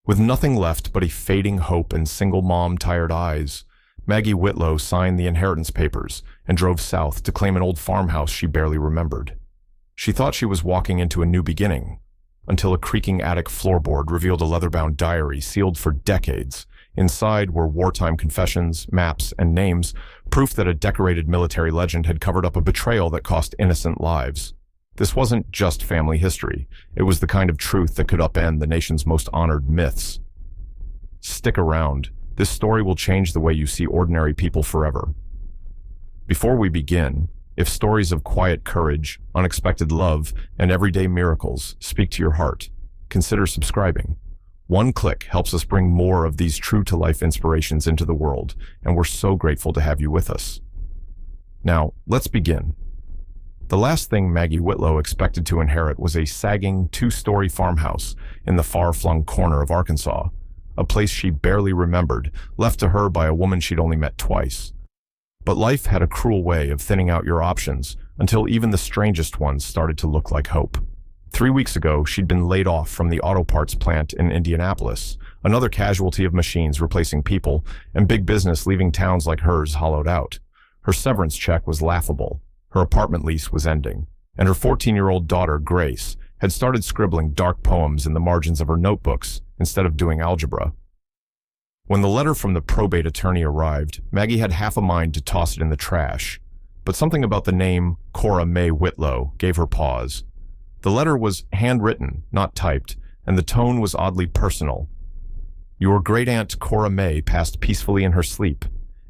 With nothing left but a fading hope and single mom tired eyes, Maggie Whitlow signed the inheritance papers and drove south to claim an old farmhouse she barely remembered. She thought she was walking into a new beginning, until a creaking attic floorboard revealed a leather-bound diary sealed for decades. Inside were wartime confessions, maps, and names, proof that a decorated military legend had covered up a betrayal that cost innocent lives. This wasn't just family history. It was the kind of truth that could upend the nation's most honored myths. Stick around. This story will change the way you see ordinary people forever. Before we begin, if stories of quiet courage, unexpected love, and everyday miracles speak to your heart, consider subscribing. One click helps us bring more of these true-to-life inspirations into the world, and we're so grateful to have you with us. Now, let's begin. The last thing Maggie Whitlow expected to inherit was a sagging two-story farmhouse in the far-flung corner of Arkansas, a place she barely remembered, left to her by a woman she'd only met twice. But life had a cruel way of thinning out your options until even the strangest ones started to look like hope. 3 weeks ago, she'd been laid off from the auto parts plant in Indianapolis, another casualty of machines replacing people and big business leaving towns like hers hollowed out. Her severance check was laughable. Her apartment lease was ending, and her 14-year-old daughter, Grace, had started scribbling dark poems in the margins of her notebooks instead of doing algebra. When the letter from the probate attorney arrived, Maggie had half a mind to toss it in the trash, but something about the name Cora May Whitlow gave her pause. The letter was handwritten, not typed, and the tone was oddly personal. Your great-aunt Cora May passed peacefully in her sleep.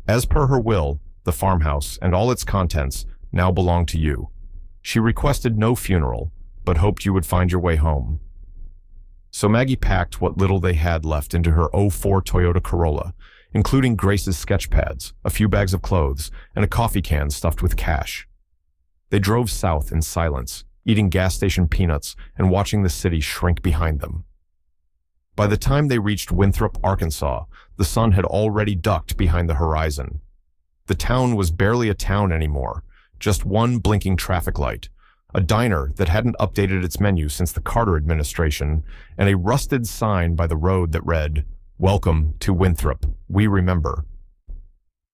As per her will, the farmhouse and all its contents now belong to you. She requested no funeral, but hoped you would find your way home. So Maggie packed what little they had left into her '04 Toyota Corolla, including Grace's sketch pads, a few bags of clothes, and a coffee can stuffed with cash. They drove south in silence, eating gas station peanuts and watching the city shrink behind them. By the time they reached Winthrop, Arkansas, the sun had already ducked behind the horizon. The town was barely a town anymore, just one blinking traffic light, a diner that hadn't updated its menu since the Carter administration, and a rusted sign by the road that read, "Welcome to Winthrop, we remember."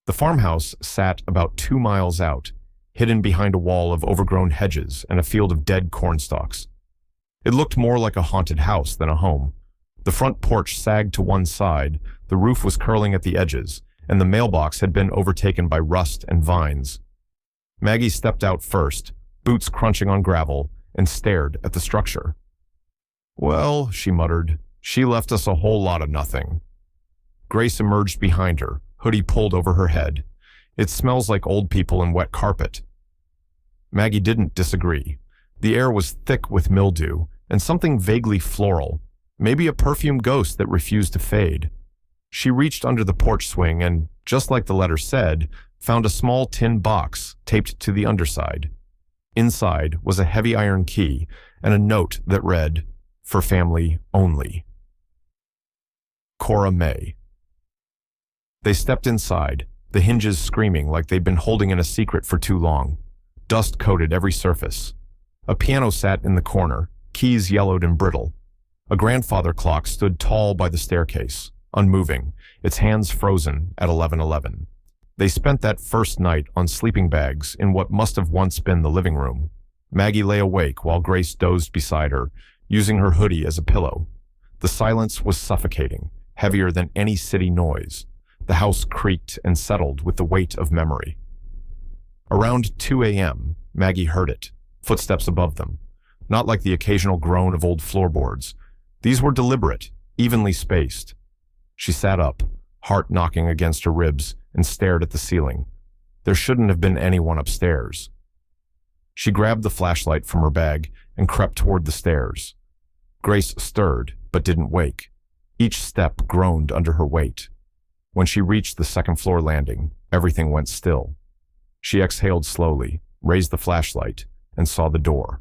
The farmhouse sat about 2 miles out, hidden behind a wall of overgrown hedges and a field of dead cornstalks. It looked more like a haunted house than a home. The front porch sagged to one side, the roof was curling at the edges, and the mailbox had been overtaken by rust and vines. Maggie stepped out first, boots crunching on gravel, and stared at the structure. "Well," she muttered, "she left us a whole lot of nothing." Grace emerged behind her, hoodie pulled over her head. "It smells like old people and wet carpet." Maggie didn't disagree. The air was thick with mildew and something vaguely floral, maybe a perfume ghost that refused to fade. She reached under the porch swing and, just like the letter said, found a small tin box taped to the underside. Inside was a heavy iron key and a note that read, "For family only. Cora May." They stepped inside, the hinges screaming like they'd been holding in a secret for too long. Dust coated every surface. A piano sat in the corner, keys yellowed and brittle. A grandfather clock stood tall by the staircase, unmoving, its hands frozen at 11:11. They spent that first night on sleeping bags in what must have once been the living room. Maggie lay awake while Grace dozed beside her, using her hoodie as a pillow. The silence was suffocating, heavier than any city noise. The house creaked and settled with the weight of memory. Around 2 a.m., Maggie heard it, footsteps above them, not like the occasional groan of old floorboards. These were deliberate, evenly spaced. She sat up, heart knocking against her ribs, and stared at the ceiling. There shouldn't have been anyone upstairs. She grabbed the flashlight from her bag and crept toward the stairs. Grace stirred, but didn't wake. Each step groaned under her weight. When she reached the second-floor landing, everything went still. She exhaled slowly, raised the flashlight, and saw the door.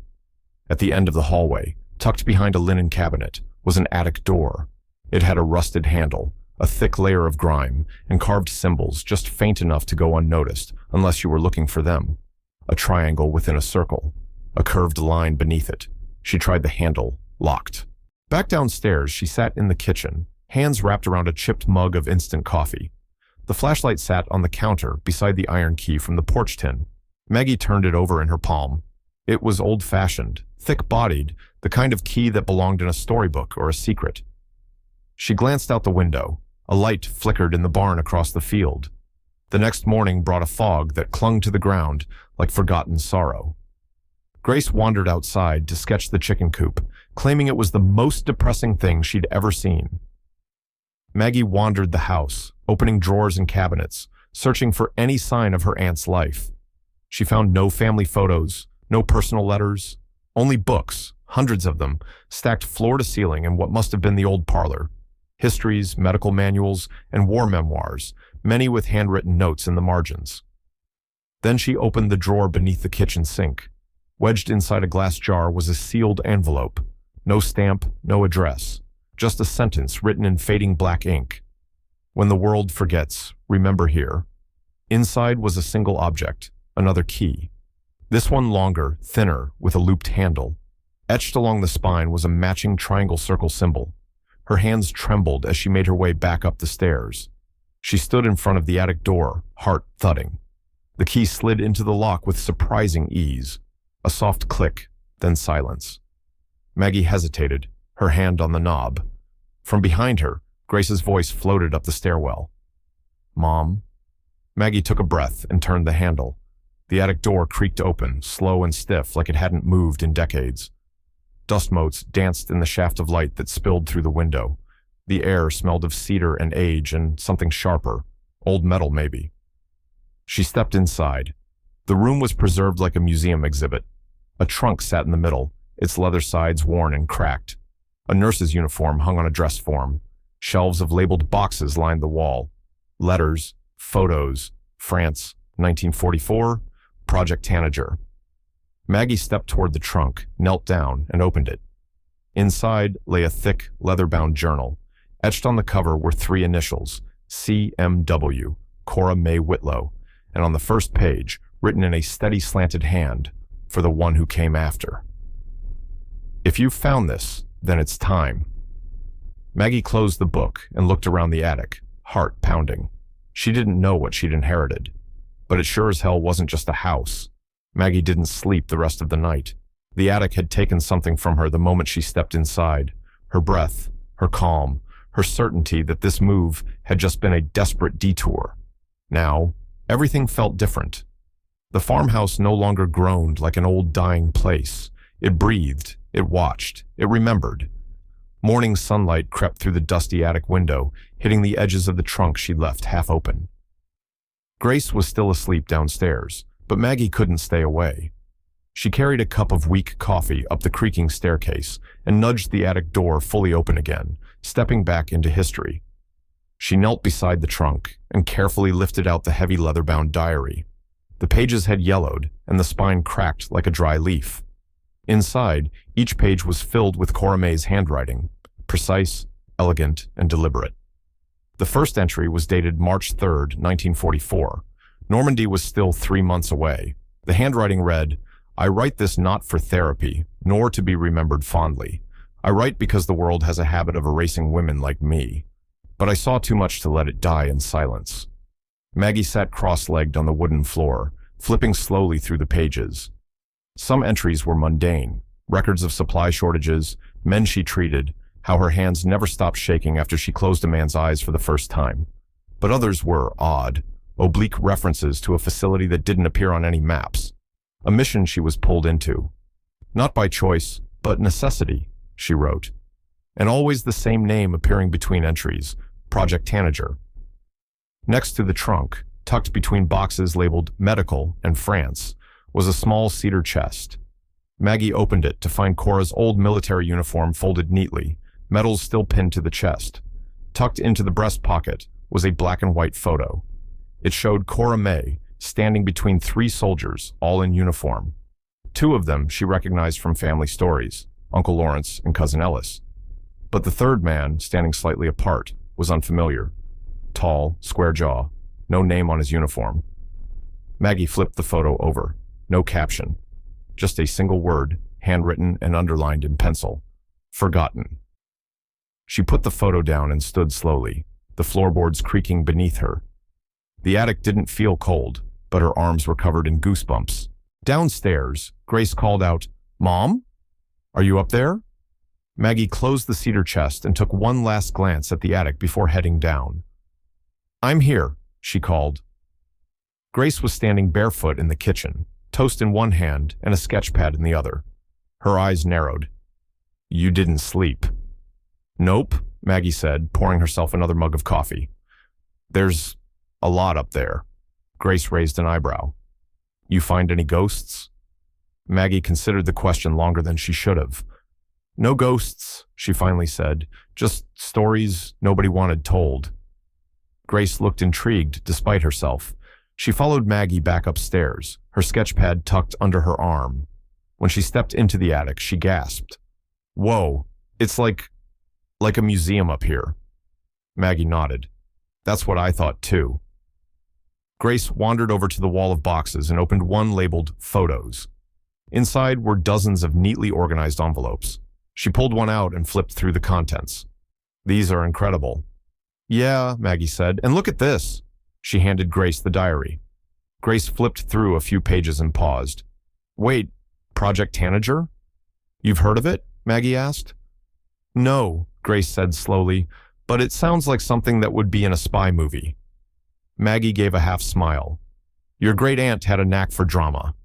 At the end of the hallway, tucked behind a linen cabinet, was an attic door. It had a rusted handle, a thick layer of grime, and carved symbols just faint enough to go unnoticed unless you were looking for them. A triangle within a circle, a curved line beneath it. She tried the handle, locked. Back downstairs, she sat in the kitchen, hands wrapped around a chipped mug of instant coffee. The flashlight sat on the counter beside the iron key from the porch tin. Maggie turned it over in her palm. It was old-fashioned, thick-bodied, the kind of key that belonged in a storybook or a secret. She glanced out the window. A light flickered in the barn across the field. The next morning brought a fog that clung to the ground like forgotten sorrow. Grace wandered outside to sketch the chicken coop, claiming it was the most depressing thing she'd ever seen. Maggie wandered the house, opening drawers and cabinets, searching for any sign of her aunt's life. She found no family photos, no personal letters, only books, hundreds of them, stacked floor to ceiling in what must have been the old parlor. Histories, medical manuals, and war memoirs, many with handwritten notes in the margins. Then she opened the drawer beneath the kitchen sink. Wedged inside a glass jar was a sealed envelope. No stamp, no address. Just a sentence written in fading black ink. When the world forgets, remember here. Inside was a single object, another key. This one longer, thinner, with a looped handle. Etched along the spine was a matching triangle circle symbol. Her hands trembled as she made her way back up the stairs. She stood in front of the attic door, heart thudding. The key slid into the lock with surprising ease. A soft click, then silence. Maggie hesitated, her hand on the knob. From behind her, Grace's voice floated up the stairwell. "Mom?" Maggie took a breath and turned the handle. The attic door creaked open, slow and stiff like it hadn't moved in decades. Dust motes danced in the shaft of light that spilled through the window. The air smelled of cedar and age and something sharper, old metal maybe. She stepped inside. The room was preserved like a museum exhibit. A trunk sat in the middle, its leather sides worn and cracked. A nurse's uniform hung on a dress form. Shelves of labeled boxes lined the wall. Letters, photos, France, 1944, Project Tanager. Maggie stepped toward the trunk, knelt down, and opened it. Inside lay a thick, leather-bound journal. Etched on the cover were 3 initials, CMW, Cora May Whitlow, and on the first page, written in a steady slanted hand, for the one who came after. "If you've found this, then it's time." Maggie closed the book and looked around the attic, heart pounding. She didn't know what she'd inherited, but it sure as hell wasn't just a house. Maggie didn't sleep the rest of the night. The attic had taken something from her the moment she stepped inside. Her breath, her calm, her certainty that this move had just been a desperate detour. Now, everything felt different. The farmhouse no longer groaned like an old dying place. It breathed, it watched, it remembered. Morning sunlight crept through the dusty attic window, hitting the edges of the trunk she'd left half open. Grace was still asleep downstairs, but Maggie couldn't stay away. She carried a cup of weak coffee up the creaking staircase and nudged the attic door fully open again, stepping back into history. She knelt beside the trunk and carefully lifted out the heavy leather-bound diary. The pages had yellowed and the spine cracked like a dry leaf. Inside, each page was filled with Cora May's handwriting, precise, elegant, and deliberate. The first entry was dated March 3rd, 1944. Normandy was still 3 months away. The handwriting read, "I write this not for therapy, nor to be remembered fondly. I write because the world has a habit of erasing women like me. But I saw too much to let it die in silence." Maggie sat cross-legged on the wooden floor, flipping slowly through the pages. Some entries were mundane, records of supply shortages, men she treated, how her hands never stopped shaking after she closed a man's eyes for the first time. But others were odd, oblique references to a facility that didn't appear on any maps. A mission she was pulled into. "Not by choice, but necessity," she wrote. And always the same name appearing between entries, Project Tanager. Next to the trunk, tucked between boxes labeled Medical and France, was a small cedar chest. Maggie opened it to find Cora's old military uniform folded neatly, medals still pinned to the chest. Tucked into the breast pocket was a black and white photo. It showed Cora May standing between 3 soldiers, all in uniform. 2 of them she recognized from family stories, Uncle Lawrence and Cousin Ellis. But the third man, standing slightly apart, was unfamiliar. Tall, square jaw, no name on his uniform. Maggie flipped the photo over. No caption. Just a single word, handwritten and underlined in pencil. Forgotten. She put the photo down and stood slowly, the floorboards creaking beneath her. The attic didn't feel cold, but her arms were covered in goosebumps. Downstairs, Grace called out, "Mom? Are you up there?" Maggie closed the cedar chest and took one last glance at the attic before heading down. "I'm here," she called. Grace was standing barefoot in the kitchen, toast in one hand and a sketch pad in the other. Her eyes narrowed. "You didn't sleep." "Nope," Maggie said, pouring herself another mug of coffee. "There's a lot up there." Grace raised an eyebrow. "You find any ghosts?" Maggie considered the question longer than she should have. "No ghosts," she finally said. "Just stories nobody wanted told." Grace looked intrigued despite herself. She followed Maggie back upstairs, her sketchpad tucked under her arm. When she stepped into the attic, she gasped. "Whoa, it's like a museum up here." Maggie nodded. "That's what I thought too." Grace wandered over to the wall of boxes and opened one labeled Photos. Inside were dozens of neatly organized envelopes. She pulled one out and flipped through the contents. "These are incredible." "Yeah," Maggie said, "and look at this." She handed Grace the diary. Grace flipped through a few pages and paused. "Wait, Project Tanager? You've heard of it?" Maggie asked. "No," Grace said slowly, "but it sounds like something that would be in a spy movie." Maggie gave a half smile. "Your great aunt had a knack for drama."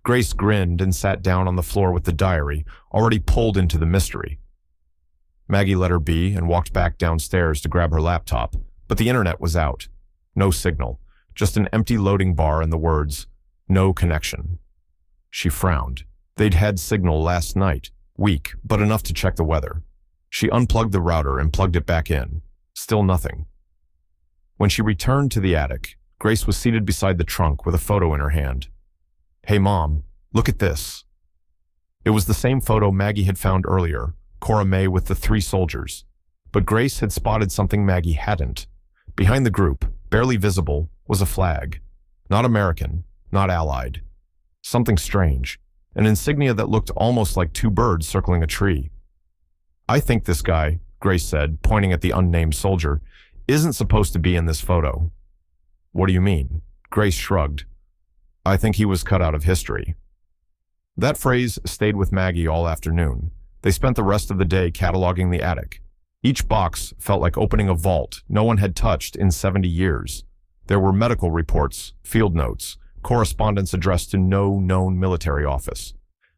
Grace grinned and sat down on the floor with the diary, already pulled into the mystery. Maggie let her be and walked back downstairs to grab her laptop, but the internet was out. No signal, just an empty loading bar and the words, "No connection." She frowned. They'd had signal last night, weak, but enough to check the weather. She unplugged the router and plugged it back in. Still nothing. When she returned to the attic, Grace was seated beside the trunk with a photo in her hand. "Hey, Mom, look at this." It was the same photo Maggie had found earlier, Cora May with the 3 soldiers. But Grace had spotted something Maggie hadn't. Behind the group, barely visible, was a flag. Not American, not Allied. Something strange, an insignia that looked almost like 2 birds circling a tree. "I think this guy," Grace said, pointing at the unnamed soldier, "isn't supposed to be in this photo." "What do you mean?" Grace shrugged. "I think he was cut out of history." That phrase stayed with Maggie all afternoon. They spent the rest of the day cataloging the attic. Each box felt like opening a vault no one had touched in 70 years. There were medical reports, field notes, correspondence addressed to no known military office.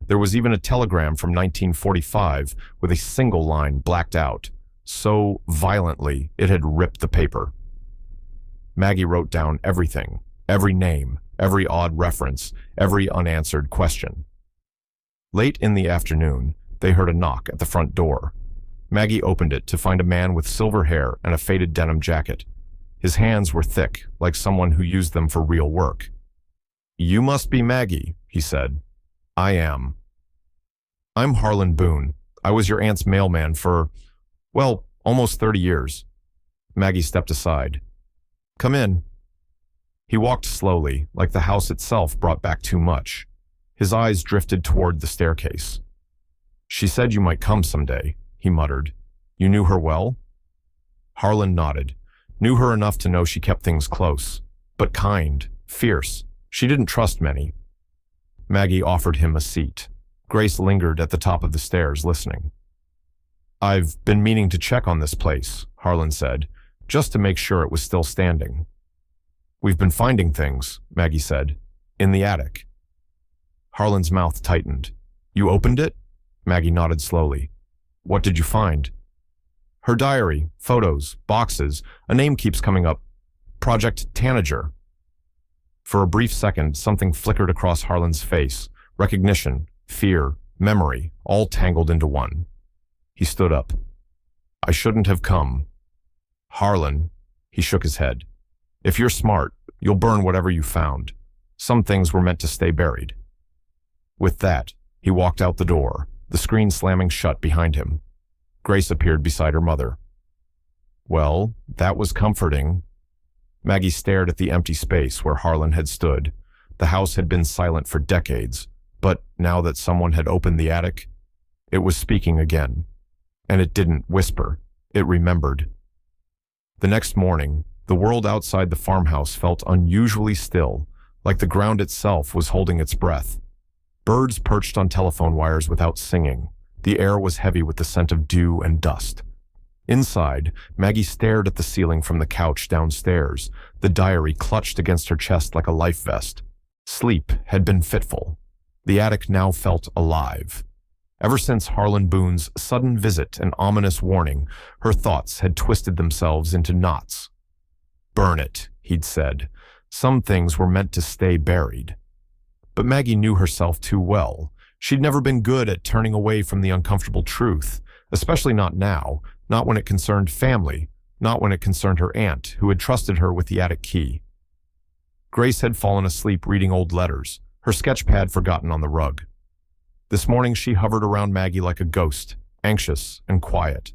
There was even a telegram from 1945 with a single line blacked out, so violently it had ripped the paper. Maggie wrote down everything, every name, every odd reference, every unanswered question. Late in the afternoon, they heard a knock at the front door. Maggie opened it to find a man with silver hair and a faded denim jacket. His hands were thick, like someone who used them for real work. "You must be Maggie," he said. "I am." "I'm Harlan Boone. I was your aunt's mailman for, well, almost 30 years. Maggie stepped aside. "Come in." He walked slowly, like the house itself brought back too much. His eyes drifted toward the staircase. "She said you might come someday," he muttered. "You knew her well?" Harlan nodded. Knew her enough to know she kept things close. But kind, fierce. She didn't trust many. Maggie offered him a seat. Grace lingered at the top of the stairs, listening. "I've been meaning to check on this place," Harlan said, "just to make sure it was still standing." "We've been finding things," Maggie said, "in the attic." Harlan's mouth tightened. "You opened it?" Maggie nodded slowly. "What did you find?" "Her diary, photos, boxes. A name keeps coming up. Project Tanager." For a brief second, something flickered across Harlan's face. Recognition, fear, memory, all tangled into one. He stood up. "I shouldn't have come." "Harlan," he shook his head. "If you're smart, you'll burn whatever you found. Some things were meant to stay buried." With that, he walked out the door, the screen slamming shut behind him. Grace appeared beside her mother. "Well, that was comforting." Maggie stared at the empty space where Harlan had stood. The house had been silent for decades, but now that someone had opened the attic, it was speaking again. and it didn't whisper. It remembered. The next morning, the world outside the farmhouse felt unusually still, like the ground itself was holding its breath. Birds perched on telephone wires without singing. The air was heavy with the scent of dew and dust. Inside, Maggie stared at the ceiling from the couch downstairs, the diary clutched against her chest like a life vest. Sleep had been fitful. The attic now felt alive. Ever since Harlan Boone's sudden visit and ominous warning, her thoughts had twisted themselves into knots. "Burn it," he'd said. Some things were meant to stay buried. But Maggie knew herself too well. She'd never been good at turning away from the uncomfortable truth, especially not now, not when it concerned family, not when it concerned her aunt, who had trusted her with the attic key. Grace had fallen asleep reading old letters, her sketch pad forgotten on the rug. This morning she hovered around Maggie like a ghost, anxious and quiet.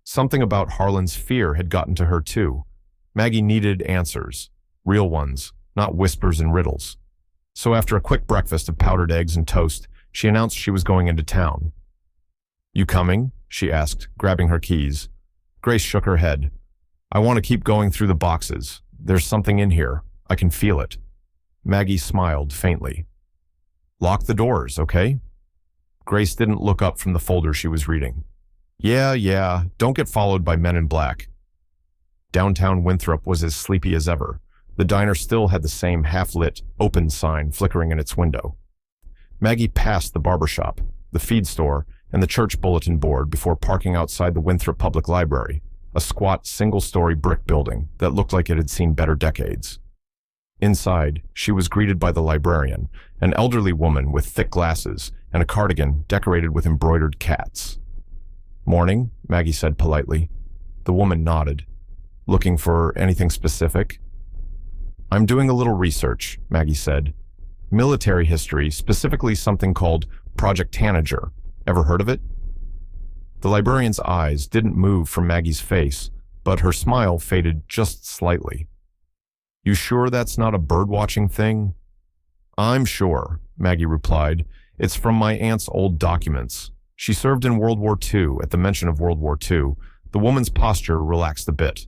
Something about Harlan's fear had gotten to her too. Maggie needed answers, real ones, not whispers and riddles. So after a quick breakfast of powdered eggs and toast, she announced she was going into town. "You coming?" she asked, grabbing her keys. Grace shook her head. "I want to keep going through the boxes. There's something in here. I can feel it." Maggie smiled faintly. "Lock the doors, okay?" Grace didn't look up from the folder she was reading. Yeah, don't get followed by men in black." Downtown Winthrop was as sleepy as ever. The diner still had the same half-lit, open sign flickering in its window. Maggie passed the barber shop, the feed store, and the church bulletin board before parking outside the Winthrop Public Library, a squat, single-story brick building that looked like it had seen better decades. Inside, she was greeted by the librarian, an elderly woman with thick glasses and a cardigan decorated with embroidered cats. "Morning," Maggie said politely. The woman nodded. "Looking for anything specific?" "I'm doing a little research," Maggie said. "Military history, specifically something called Project Tanager. Ever heard of it?" The librarian's eyes didn't move from Maggie's face, but her smile faded just slightly. "You sure that's not a bird-watching thing?" "I'm sure," Maggie replied. "It's from my aunt's old documents. She served in World War II. At the mention of World War II, the woman's posture relaxed a bit.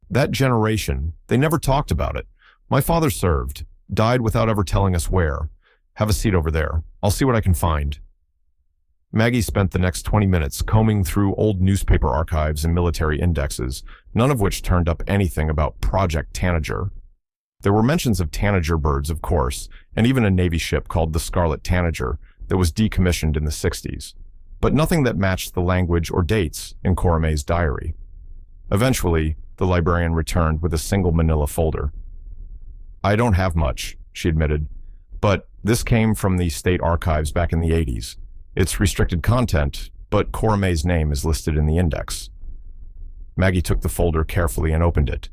That generation, they never talked about it. My father served, died without ever telling us where. Have a seat over there. I'll see what I can find." Maggie spent the next 20 minutes combing through old newspaper archives and military indexes, none of which turned up anything about Project Tanager. There were mentions of tanager birds, of course, and even a Navy ship called the Scarlet Tanager that was decommissioned in the 60s, but nothing that matched the language or dates in Cora May's diary. Eventually, the librarian returned with a single manila folder. "I don't have much," she admitted, "but this came from the state archives back in the 80s. It's restricted content, but Cora May's name is listed in the index." Maggie took the folder carefully and opened it.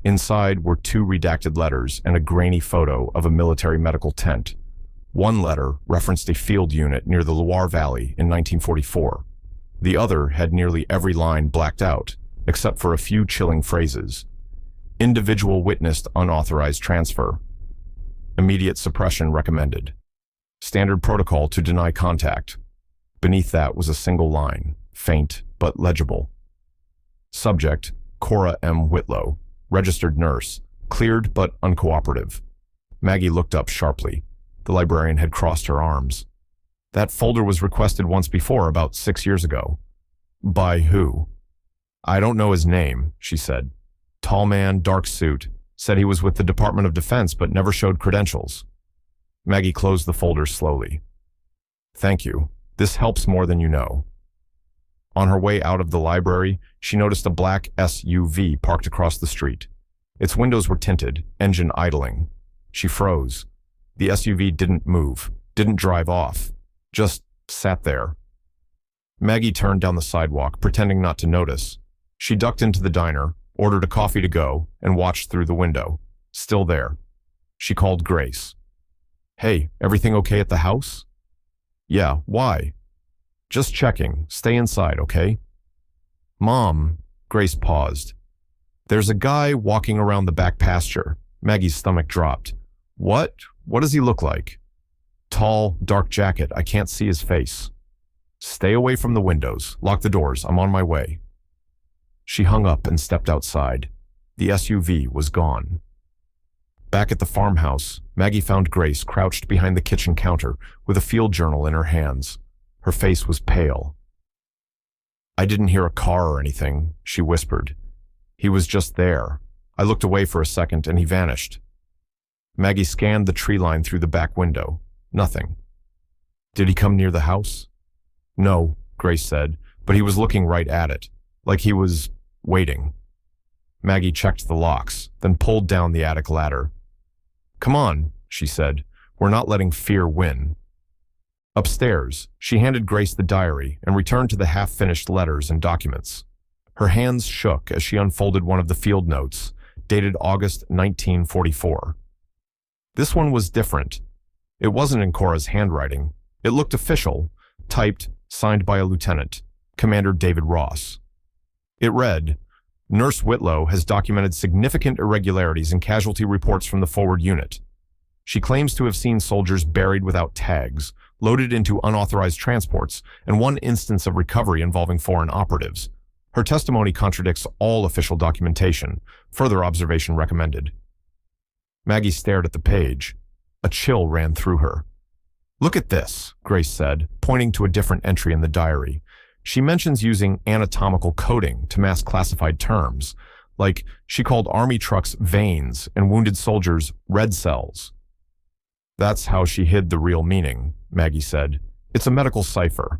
Inside were 2 redacted letters and a grainy photo of a military medical tent. One letter referenced a field unit near the Loire Valley in 1944. The other had nearly every line blacked out, except for a few chilling phrases. Individual witnessed unauthorized transfer. Immediate suppression recommended. Standard protocol to deny contact. Beneath that was a single line, faint but legible. Subject, Cora M. Whitlow. Registered nurse, cleared but uncooperative. Maggie looked up sharply. The librarian had crossed her arms. "That folder was requested once before, about 6 years ago." "By who?" "I don't know his name," she said. "Tall man, dark suit. Said he was with the Department of Defense but never showed credentials." Maggie closed the folder slowly. "Thank you. This helps more than you know." On her way out of the library, she noticed a black SUV parked across the street. Its windows were tinted, engine idling. She froze. The SUV didn't move, didn't drive off, just sat there. Maggie turned down the sidewalk, pretending not to notice. She ducked into the diner, ordered a coffee to go, and watched through the window. Still there. She called Grace. "Hey, everything okay at the house?" "Yeah, why?" "Just checking. Stay inside, okay?" "Mom," Grace paused. "There's a guy walking around the back pasture." Maggie's stomach dropped. "What? What does he look like?" "Tall, dark jacket. I can't see his face." Stay away from the windows. Lock the doors. I'm on my way. She hung up and stepped outside. The SUV was gone. Back at the farmhouse, Maggie found Grace crouched behind the kitchen counter with a field journal in her hands. Her face was pale. "I didn't hear a car or anything," she whispered. "He was just there. I looked away for a second and he vanished." Maggie scanned the tree line through the back window. Nothing. "Did he come near the house?" "No," Grace said, "but he was looking right at it, like he was waiting." Maggie checked the locks, then pulled down the attic ladder. "Come on," she said. "We're not letting fear win." Upstairs, she handed Grace the diary and returned to the half-finished letters and documents. Her hands shook as she unfolded one of the field notes, dated August 1944. This one was different. It wasn't in Cora's handwriting. It looked official, typed, signed by a lieutenant, Commander David Ross. It read, "Nurse Whitlow has documented significant irregularities in casualty reports from the forward unit. She claims to have seen soldiers buried without tags, loaded into unauthorized transports, and one instance of recovery involving foreign operatives. Her testimony contradicts all official documentation. Further observation recommended." Maggie stared at the page. A chill ran through her. "Look at this," Grace said, pointing to a different entry in the diary. She mentions using anatomical coding to mask classified terms, like she called army trucks veins and wounded soldiers red cells. "That's how she hid the real meaning," Maggie said. "It's a medical cipher."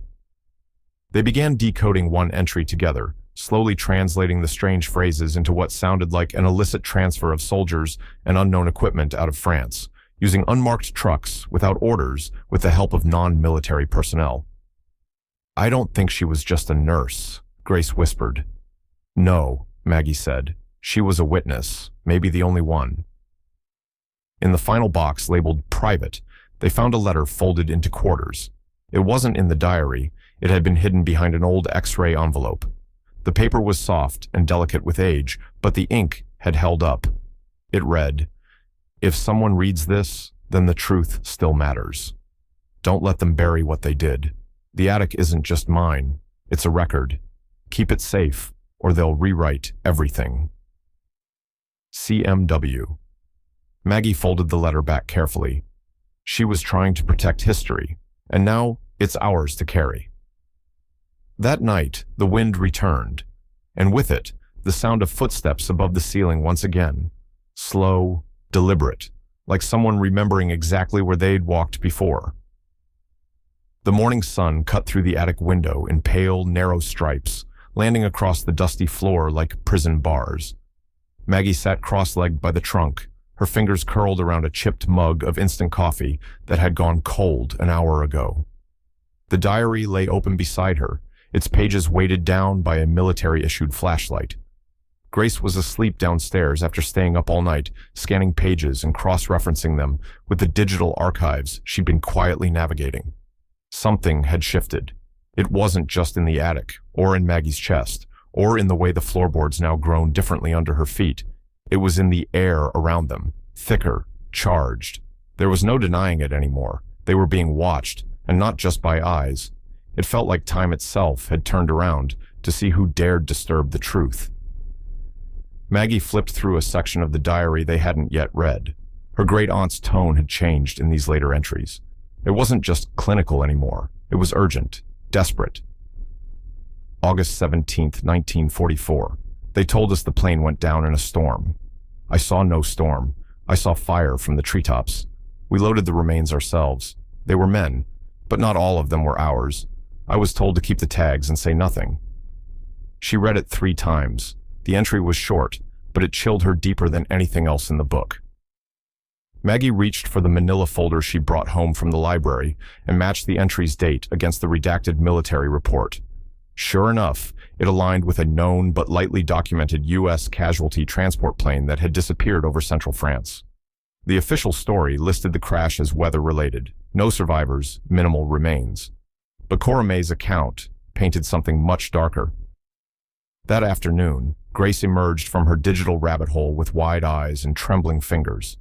They began decoding one entry together, slowly translating the strange phrases into what sounded like an illicit transfer of soldiers and unknown equipment out of France, using unmarked trucks without orders with the help of non-military personnel. "I don't think she was just a nurse," Grace whispered. "No," Maggie said. "She was a witness, maybe the only one." In the final box labeled Private, they found a letter folded into quarters. It wasn't in the diary. It had been hidden behind an old X-ray envelope. The paper was soft and delicate with age, but the ink had held up. It read, "If someone reads this, then the truth still matters. Don't let them bury what they did. The attic isn't just mine. It's a record. Keep it safe, or they'll rewrite everything. CMW." Maggie folded the letter back carefully. She was trying to protect history, and now it's ours to carry. That night, the wind returned, and with it, the sound of footsteps above the ceiling once again. Slow, deliberate, like someone remembering exactly where they'd walked before. The morning sun cut through the attic window in pale, narrow stripes, landing across the dusty floor like prison bars. Maggie sat cross-legged by the trunk, her fingers curled around a chipped mug of instant coffee that had gone cold an hour ago. The diary lay open beside her, its pages weighted down by a military-issued flashlight. Grace was asleep downstairs after staying up all night, scanning pages and cross-referencing them with the digital archives she'd been quietly navigating. Something had shifted. It wasn't just in the attic, or in Maggie's chest, or in the way the floorboards now groaned differently under her feet. It was in the air around them, thicker, charged. There was no denying it anymore. They were being watched, and not just by eyes. It felt like time itself had turned around to see who dared disturb the truth. Maggie flipped through a section of the diary they hadn't yet read. Her great-aunt's tone had changed in these later entries. It wasn't just clinical anymore. It was urgent, desperate. August 17th, 1944. They told us the plane went down in a storm. I saw no storm. I saw fire from the treetops. We loaded the remains ourselves. They were men, but not all of them were ours. I was told to keep the tags and say nothing. She read it 3 times. The entry was short, but it chilled her deeper than anything else in the book. Maggie reached for the manila folder she brought home from the library and matched the entry's date against the redacted military report. Sure enough, it aligned with a known but lightly documented U.S. casualty transport plane that had disappeared over central France. The official story listed the crash as weather-related. No survivors, minimal remains. But Cora May's account painted something much darker. That afternoon, Grace emerged from her digital rabbit hole with wide eyes and trembling fingers.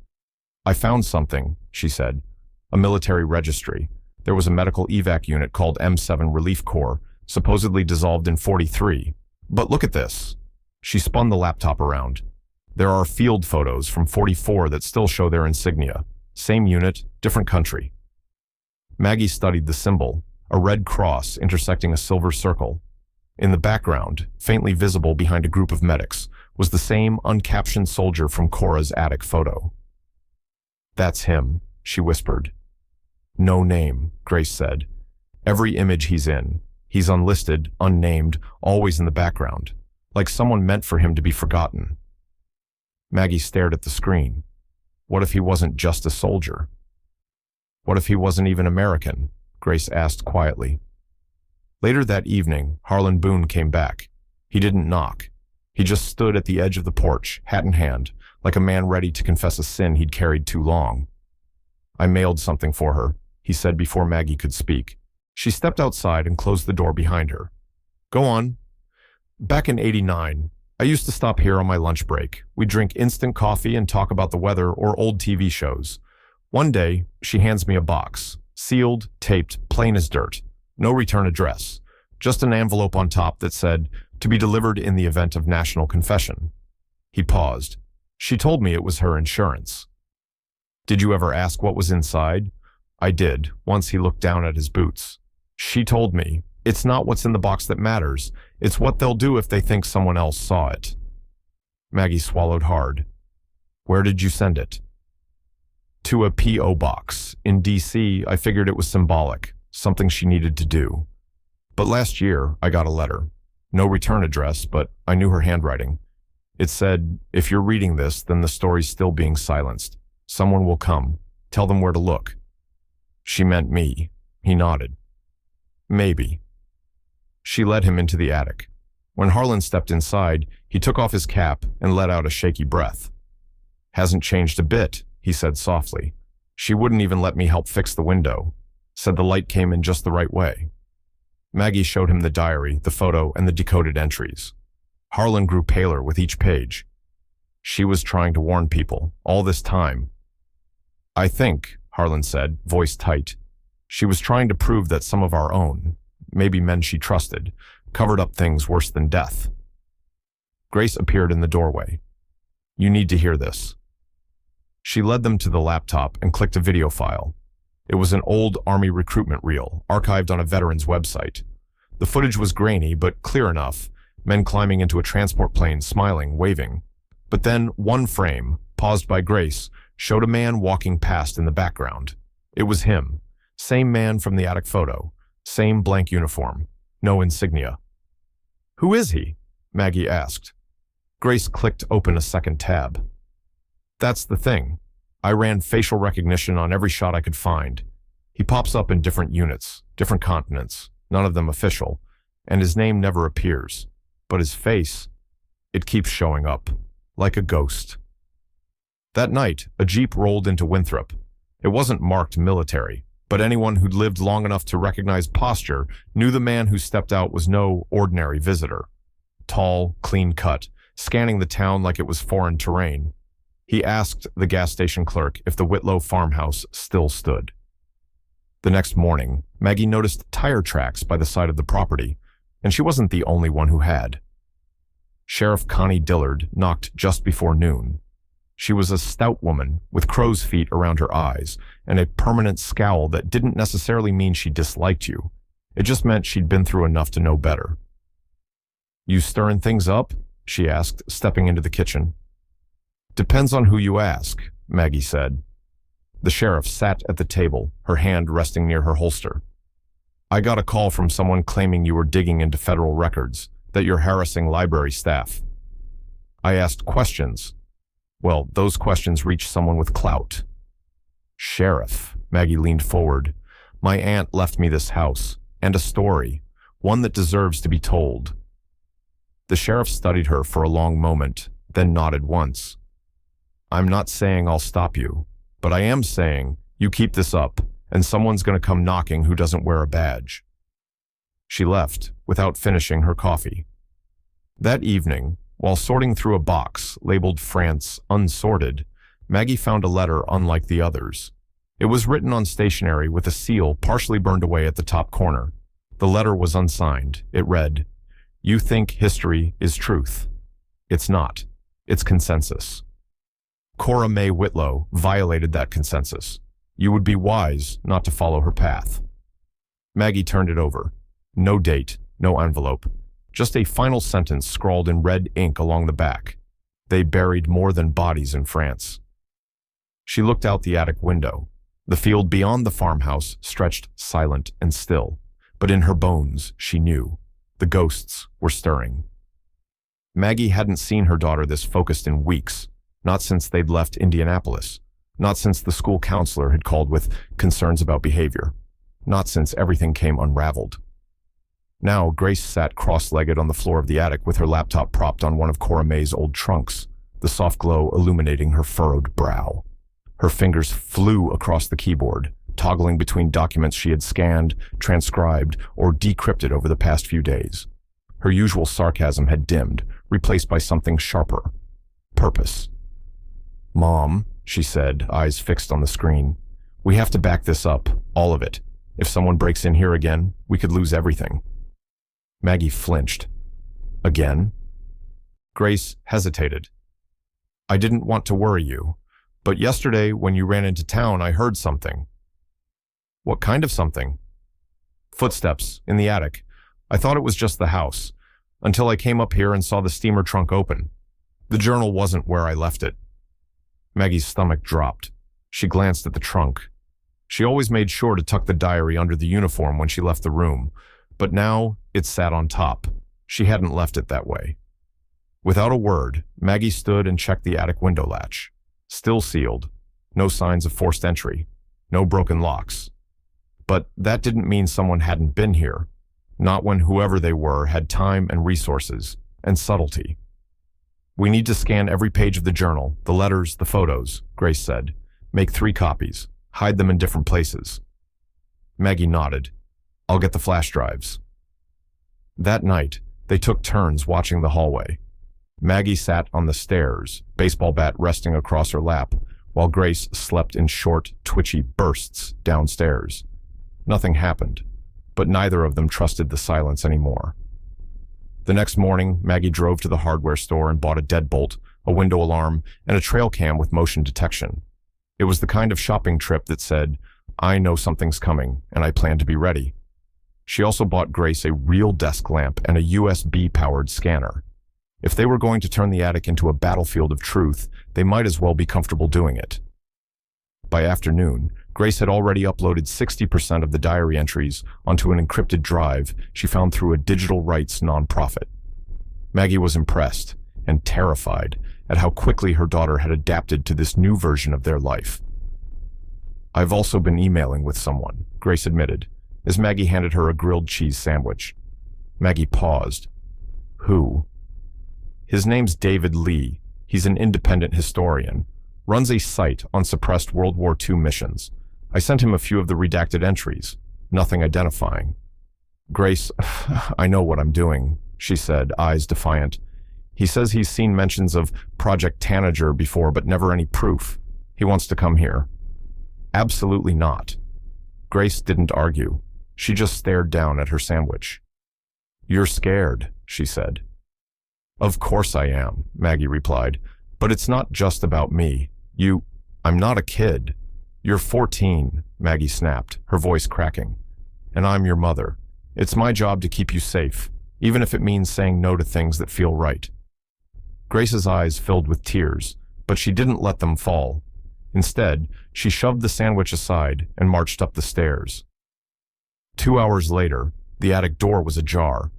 "I found something," she said. "A military registry. There was a medical evac unit called M7 Relief Corps, supposedly dissolved in 43. But look at this. She spun the laptop around. There are field photos from 44 that still show their insignia. Same unit, different country. Maggie studied the symbol, a red cross intersecting a silver circle. In the background, faintly visible behind a group of medics, was the same uncaptioned soldier from Cora's attic photo. "That's him," she whispered. "No name," Grace said. "Every image he's in. He's unlisted, unnamed, always in the background, like someone meant for him to be forgotten." Maggie stared at the screen. What if he wasn't just a soldier? What if he wasn't even American? Grace asked quietly. Later that evening, Harlan Boone came back. He didn't knock. He just stood at the edge of the porch, hat in hand, like a man ready to confess a sin he'd carried too long. "I mailed something for her," he said before Maggie could speak. She stepped outside and closed the door behind her. "Go on." "Back in '89, I used to stop here on my lunch break. We'd drink instant coffee and talk about the weather or old TV shows. One day, she hands me a box, sealed, taped, plain as dirt. No return address. Just an envelope on top that said, 'To be delivered in the event of national confession.'" He paused. "She told me it was her insurance." "Did you ever ask what was inside?" "I did, once." He looked down at his boots. "She told me, it's not what's in the box that matters. It's what they'll do if they think someone else saw it." Maggie swallowed hard. "Where did you send it?" "To a P.O. box. In D.C., I figured it was symbolic, something she needed to do. But last year, I got a letter. No return address, but I knew her handwriting. It said, 'If you're reading this, then the story's still being silenced. Someone will come. Tell them where to look.'" "She meant me." He nodded. "Maybe." She led him into the attic. When Harlan stepped inside, he took off his cap and let out a shaky breath. "Hasn't changed a bit," he said softly. "She wouldn't even let me help fix the window. Said the light came in just the right way." Maggie showed him the diary, the photo, and the decoded entries. Harlan grew paler with each page. She was trying to warn people, all this time. "I think," Harlan said, voice tight, "she was trying to prove that some of our own, maybe men she trusted, covered up things worse than death." Grace appeared in the doorway. "You need to hear this." She led them to the laptop and clicked a video file. It was an old Army recruitment reel, archived on a veteran's website. The footage was grainy, but clear enough, men climbing into a transport plane, smiling, waving. But then one frame, paused by Grace, showed a man walking past in the background. It was him. Same man from the attic photo. Same blank uniform. No insignia. "Who is he?" Maggie asked. Grace clicked open a second tab. "That's the thing. I ran facial recognition on every shot I could find. He pops up in different units, different continents, none of them official, and his name never appears. But his face, it keeps showing up, like a ghost." That night, a jeep rolled into Winthrop. It wasn't marked military, but anyone who'd lived long enough to recognize posture knew the man who stepped out was no ordinary visitor. Tall, clean-cut, scanning the town like it was foreign terrain. He asked the gas station clerk if the Whitlow farmhouse still stood. The next morning, Maggie noticed tire tracks by the side of the property, and she wasn't the only one who had. Sheriff Connie Dillard knocked just before noon. She was a stout woman with crow's feet around her eyes and a permanent scowl that didn't necessarily mean she disliked you. It just meant she'd been through enough to know better. "You stirring things up?" she asked, stepping into the kitchen. "Depends on who you ask," Maggie said. The sheriff sat at the table, her hand resting near her holster. "I got a call from someone claiming you were digging into federal records, that you're harassing library staff. I asked questions. Well, those questions reached someone with clout." "Sheriff," Maggie leaned forward, "my aunt left me this house, and a story, one that deserves to be told." The sheriff studied her for a long moment, then nodded once. "I'm not saying I'll stop you, but I am saying you keep this up, and someone's going to come knocking who doesn't wear a badge." She left without finishing her coffee. That evening, while sorting through a box labeled France Unsorted, Maggie found a letter unlike the others. It was written on stationery with a seal partially burned away at the top corner. The letter was unsigned. It read, "You think history is truth. It's not. It's consensus." Cora May Whitlow violated that consensus. You would be wise not to follow her path. Maggie turned it over. No date, no envelope. Just a final sentence scrawled in red ink along the back. They buried more than bodies in France. She looked out the attic window. The field beyond the farmhouse stretched silent and still, but in her bones, she knew. The ghosts were stirring. Maggie hadn't seen her daughter this focused in weeks, not since they'd left Indianapolis, not since the school counselor had called with concerns about behavior, not since everything came unraveled. Now, Grace sat cross-legged on the floor of the attic with her laptop propped on one of Cora May's old trunks, the soft glow illuminating her furrowed brow. Her fingers flew across the keyboard, toggling between documents she had scanned, transcribed, or decrypted over the past few days. Her usual sarcasm had dimmed, replaced by something sharper. Purpose. "Mom," she said, eyes fixed on the screen, "we have to back this up, all of it. If someone breaks in here again, we could lose everything." Maggie flinched. "Again?" Grace hesitated. "I didn't want to worry you, but yesterday when you ran into town, I heard something." "What kind of something?" "Footsteps in the attic. I thought it was just the house, until I came up here and saw the steamer trunk open. The journal wasn't where I left it." Maggie's stomach dropped. She glanced at the trunk. She always made sure to tuck the diary under the uniform when she left the room, but now it sat on top. She hadn't left it that way. Without a word, Maggie stood and checked the attic window latch. Still sealed. No signs of forced entry. No broken locks. But that didn't mean someone hadn't been here. Not when whoever they were had time and resources, and subtlety. "We need to scan every page of the journal, the letters, the photos," Grace said. "Make 3 copies. Hide them in different places." Maggie nodded. "I'll get the flash drives." That night, they took turns watching the hallway. Maggie sat on the stairs, baseball bat resting across her lap, while Grace slept in short, twitchy bursts downstairs. Nothing happened, but neither of them trusted the silence anymore. The next morning, Maggie drove to the hardware store and bought a deadbolt, a window alarm, and a trail cam with motion detection. It was the kind of shopping trip that said, "I know something's coming, and I plan to be ready." She also bought Grace a real desk lamp and a USB-powered scanner. If they were going to turn the attic into a battlefield of truth, they might as well be comfortable doing it. By afternoon, Grace had already uploaded 60% of the diary entries onto an encrypted drive she found through a digital rights nonprofit. Maggie was impressed and terrified at how quickly her daughter had adapted to this new version of their life. "I've also been emailing with someone," Grace admitted, as Maggie handed her a grilled cheese sandwich. Maggie paused. "Who?" "His name's David Lee. He's an independent historian. Runs a site on suppressed World War II missions. I sent him a few of the redacted entries. Nothing identifying." "Grace, I know what I'm doing," she said, eyes defiant. "He says he's seen mentions of Project Tanager before, but never any proof. He wants to come here." "Absolutely not." Grace didn't argue. She just stared down at her sandwich. "You're scared," she said. "Of course I am," Maggie replied. "But it's not just about me. I'm not a kid." "You're 14, Maggie snapped, her voice cracking. "And I'm your mother. It's my job to keep you safe, even if it means saying no to things that feel right." Grace's eyes filled with tears, but she didn't let them fall. Instead, she shoved the sandwich aside and marched up the stairs. 2 hours later, the attic door was ajar.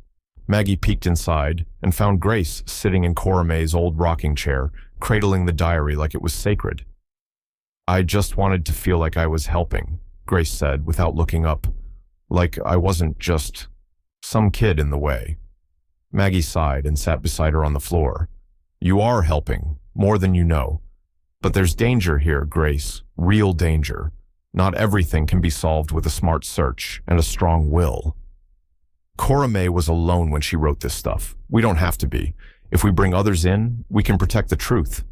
Maggie peeked inside and found Grace sitting in Cora May's old rocking chair, cradling the diary like it was sacred. "I just wanted to feel like I was helping," Grace said without looking up. "Like I wasn't just some kid in the way." Maggie sighed and sat beside her on the floor. "You are helping, more than you know. But there's danger here, Grace, real danger. Not everything can be solved with a smart search and a strong will." Cora May was alone when she wrote this stuff. We don't have to be. If we bring others in, we can protect the truth.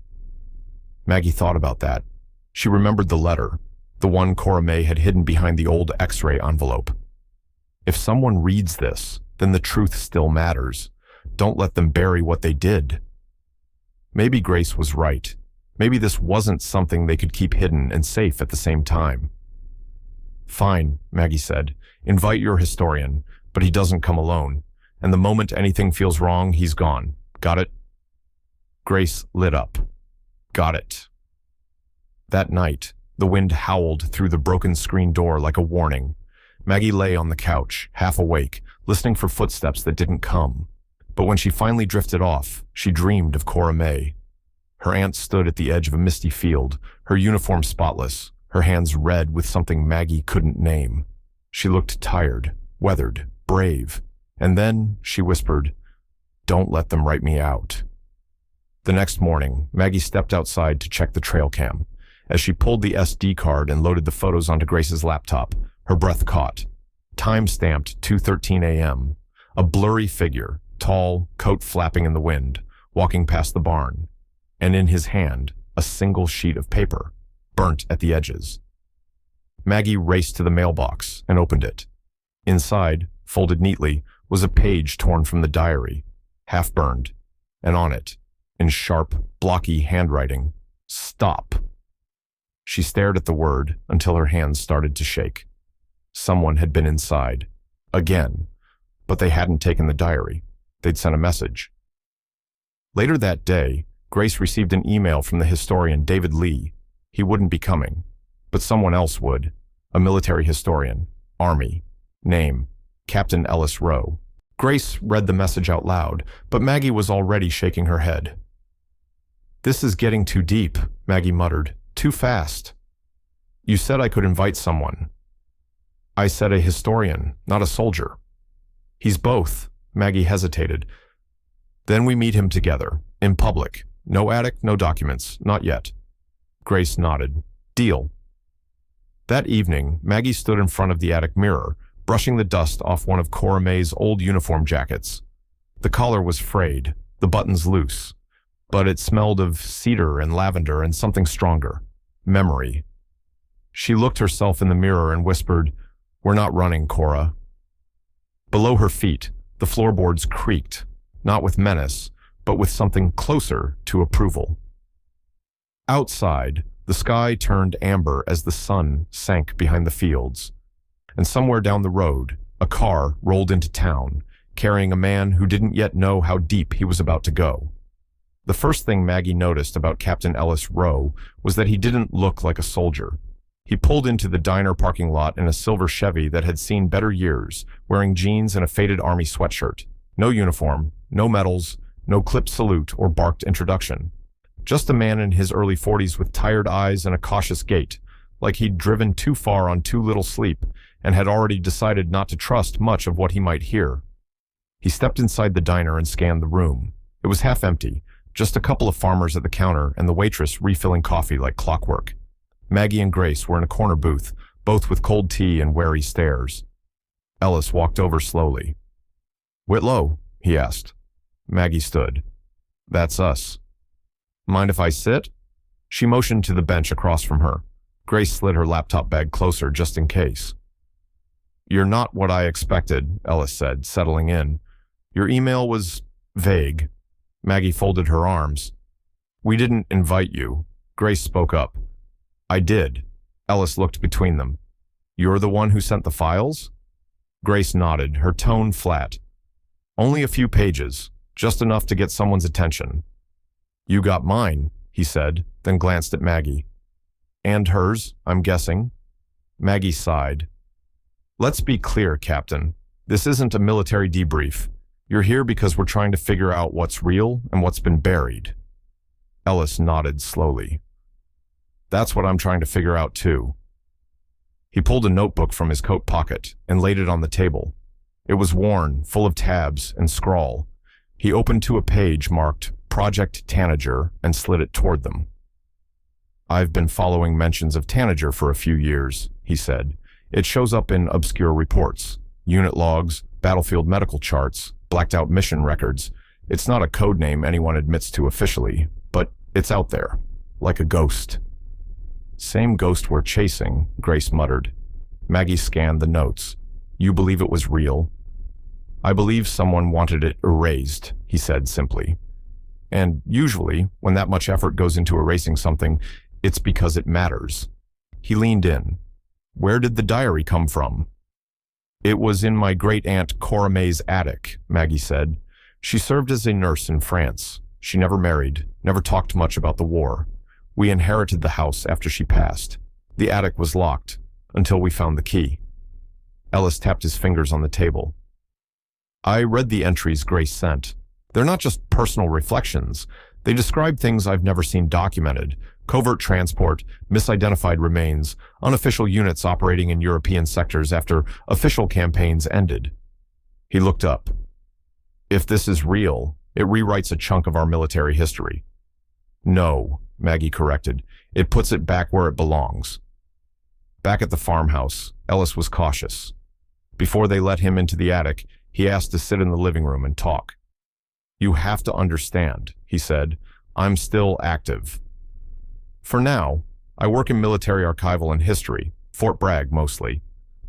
Maggie thought about that. She remembered the letter. the one Cora May had hidden behind the old X-ray envelope. If someone reads this, then the truth still matters. Don't let them bury what they did. Maybe Grace was right. Maybe this wasn't something they could keep hidden and safe at the same time. Fine, Maggie said. Invite your historian, but he doesn't come alone. And the moment anything feels wrong, he's gone. Got it? Grace lit up. Got it. That night, the wind howled through the broken screen door like a warning. Maggie lay on the couch, half awake, listening for footsteps that didn't come. But when she finally drifted off, she dreamed of Cora May. Her aunt stood at the edge of a misty field, her uniform spotless, her hands red with something Maggie couldn't name. She looked tired, weathered, brave. And then she whispered, "Don't let them write me out." The next morning, Maggie stepped outside to check the trail cam. As she pulled the SD card and loaded the photos onto Grace's laptop, her breath caught. Time-stamped 2:13 a.m. A blurry figure, tall, coat flapping in the wind, walking past the barn. And in his hand, a single sheet of paper, burnt at the edges. Maggie raced to the mailbox and opened it. Inside, folded neatly, was a page torn from the diary, half burned, and on it, in sharp, blocky handwriting, "Stop." She stared at the word until her hands started to shake. Someone had been inside. Again. But they hadn't taken the diary. They'd sent a message. Later that day, Grace received an email from the historian David Lee. He wouldn't be coming, but someone else would. A military historian. Army. Name. Captain Ellis Rowe. Grace read the message out loud, but Maggie was already shaking her head. "This is getting too deep," Maggie muttered. "Too fast." "You said I could invite someone." "I said a historian, not a soldier." "He's both." Maggie hesitated. "Then we meet him together, in public. No attic, no documents, not yet." Grace nodded. "Deal." That evening, Maggie stood in front of the attic mirror, brushing the dust off one of Cora May's old uniform jackets. The collar was frayed, the buttons loose, but it smelled of cedar and lavender and something stronger. Memory. She looked herself in the mirror and whispered, "We're not running, Cora." Below her feet, the floorboards creaked, not with menace, but with something closer to approval. Outside, the sky turned amber as the sun sank behind the fields. And somewhere down the road, a car rolled into town, carrying a man who didn't yet know how deep he was about to go. The first thing Maggie noticed about Captain Ellis Rowe was that he didn't look like a soldier. He pulled into the diner parking lot in a silver Chevy that had seen better years, wearing jeans and a faded army sweatshirt. No uniform, no medals, no clipped salute or barked introduction. Just a man in his early 40s with tired eyes and a cautious gait, like he'd driven too far on too little sleep and had already decided not to trust much of what he might hear. He stepped inside the diner and scanned the room. It was half empty, just a couple of farmers at the counter and the waitress refilling coffee like clockwork. Maggie and Grace were in a corner booth, both with cold tea and wary stares. Ellis walked over slowly. "Whitlow?" he asked. Maggie stood. "That's us." "Mind if I sit?" She motioned to the bench across from her. Grace slid her laptop bag closer just in case. "You're not what I expected," Ellis said, settling in. "Your email was vague." Maggie folded her arms. "We didn't invite you." Grace spoke up. "I did." Ellis looked between them. "You're the one who sent the files?" Grace nodded, her tone flat. "Only a few pages, just enough to get someone's attention." "You got mine," he said, then glanced at Maggie. "And hers, I'm guessing." Maggie sighed. "Let's be clear, Captain. This isn't a military debrief. You're here because we're trying to figure out what's real and what's been buried." Ellis nodded slowly. "That's what I'm trying to figure out too." He pulled a notebook from his coat pocket and laid it on the table. It was worn, full of tabs and scrawl. He opened to a page marked Project Tanager and slid it toward them. "I've been following mentions of Tanager for a few years," he said. "It shows up in obscure reports, unit logs, battlefield medical charts, blacked out mission records. It's not a code name anyone admits to officially, but it's out there, like a ghost." Same ghost we're chasing, Grace muttered. Maggie scanned the notes. You believe it was real? I believe someone wanted it erased, he said simply. And usually, when that much effort goes into erasing something, it's because it matters. He leaned in. Where did the diary come from? It was in my great-aunt Cora May's attic, Maggie said. She served as a nurse in France. She never married, never talked much about the war. We inherited the house after she passed. The attic was locked, until we found the key. Ellis tapped his fingers on the table. I read the entries Grace sent. They're not just personal reflections. They describe things I've never seen documented. Covert transport, misidentified remains, unofficial units operating in European sectors after official campaigns ended. He looked up. If this is real, it rewrites a chunk of our military history. No, Maggie corrected. It puts it back where it belongs. Back at the farmhouse, Ellis was cautious. Before they let him into the attic, he asked to sit in the living room and talk. You have to understand, he said. I'm still active. For now, I work in military archival and history, Fort Bragg mostly.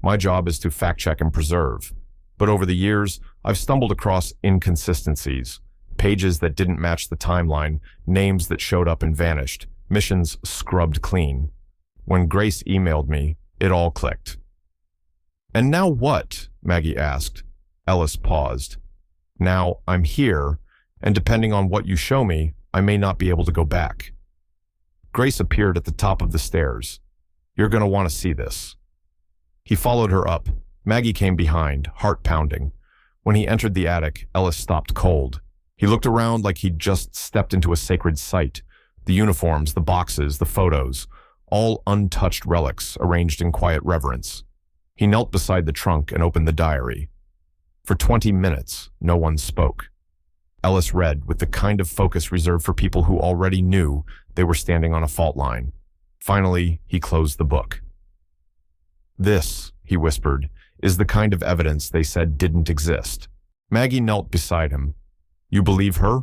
My job is to fact-check and preserve. But over the years, I've stumbled across inconsistencies, pages that didn't match the timeline, names that showed up and vanished, missions scrubbed clean. When Grace emailed me, it all clicked. And now what? Maggie asked. Ellis paused. Now I'm here, and depending on what you show me, I may not be able to go back. Grace appeared at the top of the stairs. You're going to want to see this. He followed her up. Maggie came behind, heart pounding. When he entered the attic, Ellis stopped cold. He looked around like he'd just stepped into a sacred site. The uniforms, the boxes, the photos, all untouched relics arranged in quiet reverence. He knelt beside the trunk and opened the diary. For 20 minutes, no one spoke. Ellis read with the kind of focus reserved for people who already knew they were standing on a fault line. Finally, he closed the book. This, he whispered, is the kind of evidence they said didn't exist. Maggie knelt beside him. You believe her?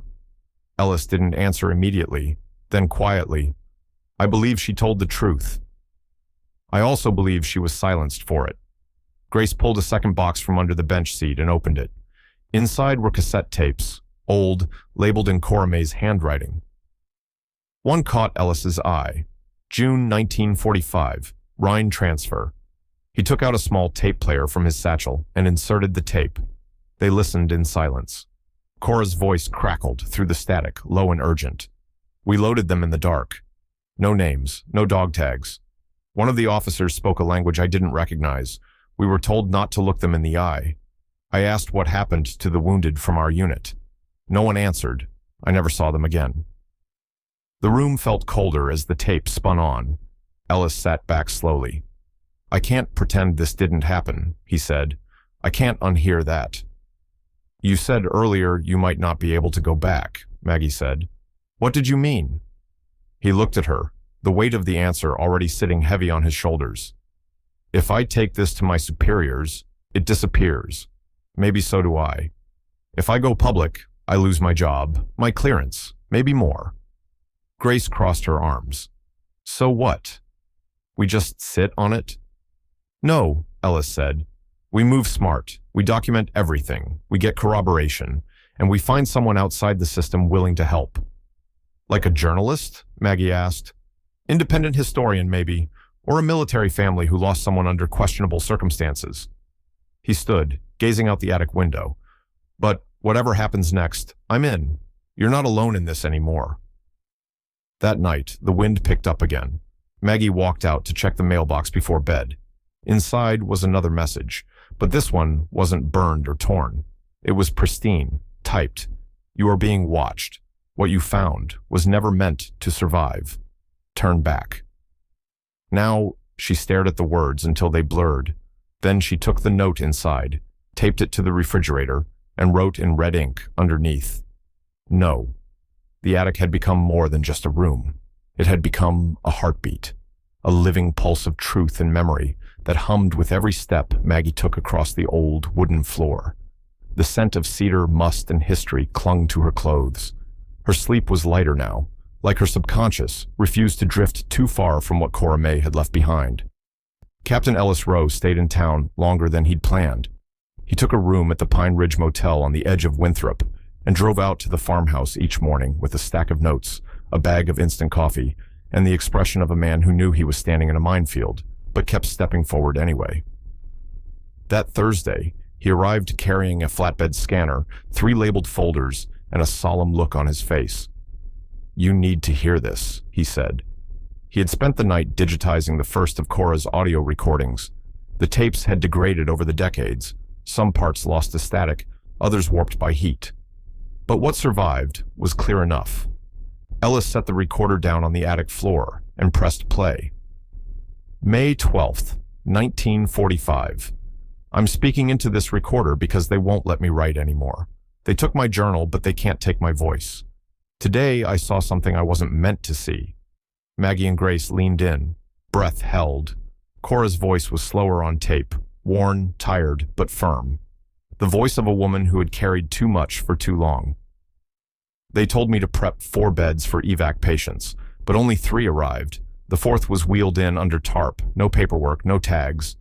Ellis didn't answer immediately. Then quietly, I believe she told the truth. I also believe she was silenced for it. Grace pulled a second box from under the bench seat and opened it. Inside were cassette tapes, old, labeled in Cora May's handwriting. One caught Ellis's eye. June 1945, Rhine transfer. He took out a small tape player from his satchel and inserted the tape. They listened in silence. Cora's voice crackled through the static, low and urgent. We loaded them in the dark. No names, no dog tags. One of the officers spoke a language I didn't recognize. We were told not to look them in the eye. I asked what happened to the wounded from our unit. No one answered. I never saw them again. The room felt colder as the tape spun on. Ellis sat back slowly. I can't pretend this didn't happen, he said. I can't unhear that. You said earlier you might not be able to go back, Maggie said. What did you mean? He looked at her, the weight of the answer already sitting heavy on his shoulders. If I take this to my superiors, it disappears. Maybe so do I. If I go public, I lose my job, my clearance, maybe more. Grace crossed her arms. So what? We just sit on it? No, Ellis said. We move smart. We document everything. We get corroboration. And we find someone outside the system willing to help. Like a journalist? Maggie asked. Independent historian, maybe. Or a military family who lost someone under questionable circumstances. He stood, gazing out the attic window. But whatever happens next, I'm in. You're not alone in this anymore. That night, the wind picked up again. Maggie walked out to check the mailbox before bed. Inside was another message, but this one wasn't burned or torn. It was pristine, typed. You are being watched. What you found was never meant to survive. Turn back. Now, she stared at the words until they blurred. Then she took the note inside, taped it to the refrigerator, and wrote in red ink underneath. No. The attic had become more than just a room. It had become a heartbeat, a living pulse of truth and memory that hummed with every step Maggie took across the old wooden floor. The scent of cedar, must, and history clung to her clothes. Her sleep was lighter now, like her subconscious refused to drift too far from what Cora May had left behind. Captain Ellis Rowe stayed in town longer than he'd planned. He took a room at the Pine Ridge Motel on the edge of Winthrop and drove out to the farmhouse each morning with a stack of notes, a bag of instant coffee, and the expression of a man who knew he was standing in a minefield, but kept stepping forward anyway. That Thursday, he arrived carrying a flatbed scanner, 3 labeled folders, and a solemn look on his face. "You need to hear this," he said. He had spent the night digitizing the first of Cora's audio recordings. The tapes had degraded over the decades, some parts lost to static, others warped by heat. But what survived was clear enough. Ellis set the recorder down on the attic floor and pressed play. May 12th, 1945. "I'm speaking into this recorder because they won't let me write anymore. They took my journal, but they can't take my voice. Today, I saw something I wasn't meant to see." Maggie and Grace leaned in, breath held. Cora's voice was slower on tape, worn, tired, but firm. The voice of a woman who had carried too much for too long. "They told me to prep 4 beds for evac patients, but only 3 arrived. The 4th was wheeled in under tarp, no paperwork, no tags.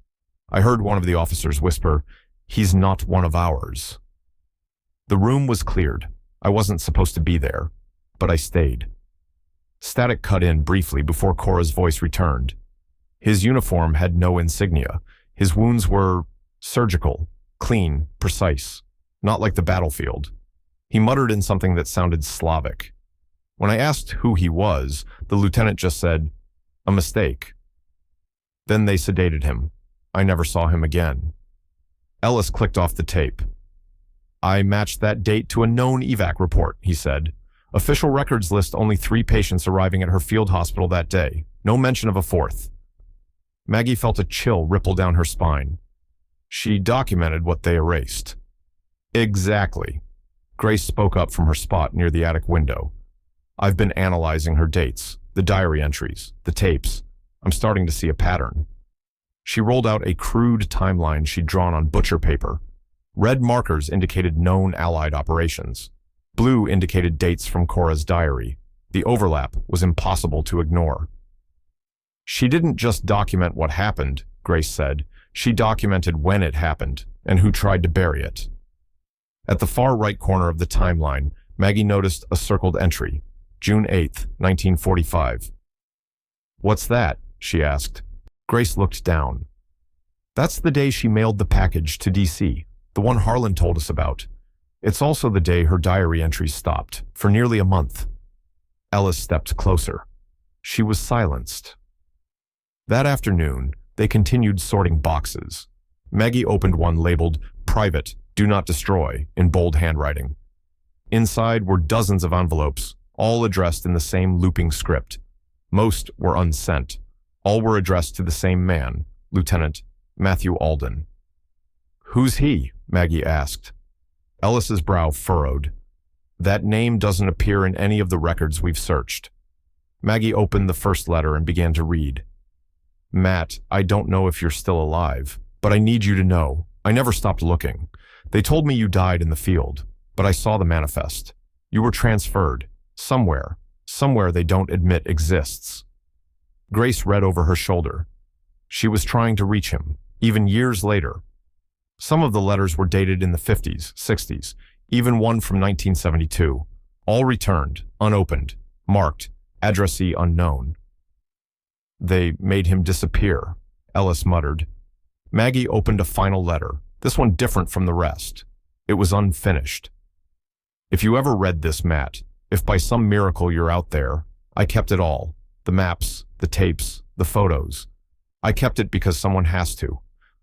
I heard one of the officers whisper, 'He's not one of ours.' The room was cleared. I wasn't supposed to be there, but I stayed." Static cut in briefly before Cora's voice returned. His uniform had no insignia. His wounds were surgical, clean, precise, not like the battlefield. He muttered in something that sounded Slavic. When I asked who he was, the lieutenant just said, "A mistake." Then they sedated him. I never saw him again. Ellis clicked off the tape. "I matched that date to a known evac report," he said. "Official records list only 3 patients arriving at her field hospital that day. No mention of a 4th. Maggie felt a chill ripple down her spine. She documented what they erased. "Exactly." Grace spoke up from her spot near the attic window. "I've been analyzing her dates, the diary entries, the tapes. I'm starting to see a pattern." She rolled out a crude timeline she'd drawn on butcher paper. Red markers indicated known Allied operations. Blue indicated dates from Cora's diary. The overlap was impossible to ignore. "She didn't just document what happened," Grace said. "She documented when it happened and who tried to bury it." At the far right corner of the timeline, Maggie noticed a circled entry, June 8th, 1945. "What's that?" she asked. Grace looked down. "That's the day she mailed the package to D.C., the one Harlan told us about. It's also the day her diary entries stopped, for nearly a month." Ellis stepped closer. She was silenced. That afternoon, they continued sorting boxes. Maggie opened one labeled, "Private, Do Not Destroy," in bold handwriting. Inside were dozens of envelopes, all addressed in the same looping script. Most were unsent. All were addressed to the same man, Lieutenant Matthew Alden. "Who's he?" Maggie asked. Ellis's brow furrowed. "That name doesn't appear in any of the records we've searched." Maggie opened the first letter and began to read. "Matt, I don't know if you're still alive, but I need you to know, I never stopped looking. They told me you died in the field, but I saw the manifest. You were transferred, somewhere they don't admit exists." Grace read over her shoulder. She was trying to reach him, even years later. Some of the letters were dated in the 50s, 60s, even one from 1972. All returned, unopened, marked, addressee unknown. "They made him disappear," Ellis muttered. Maggie opened a final letter, this one different from the rest. It was unfinished. "If you ever read this, Matt, if by some miracle you're out there, I kept it all. The maps, the tapes, the photos. I kept it because someone has to.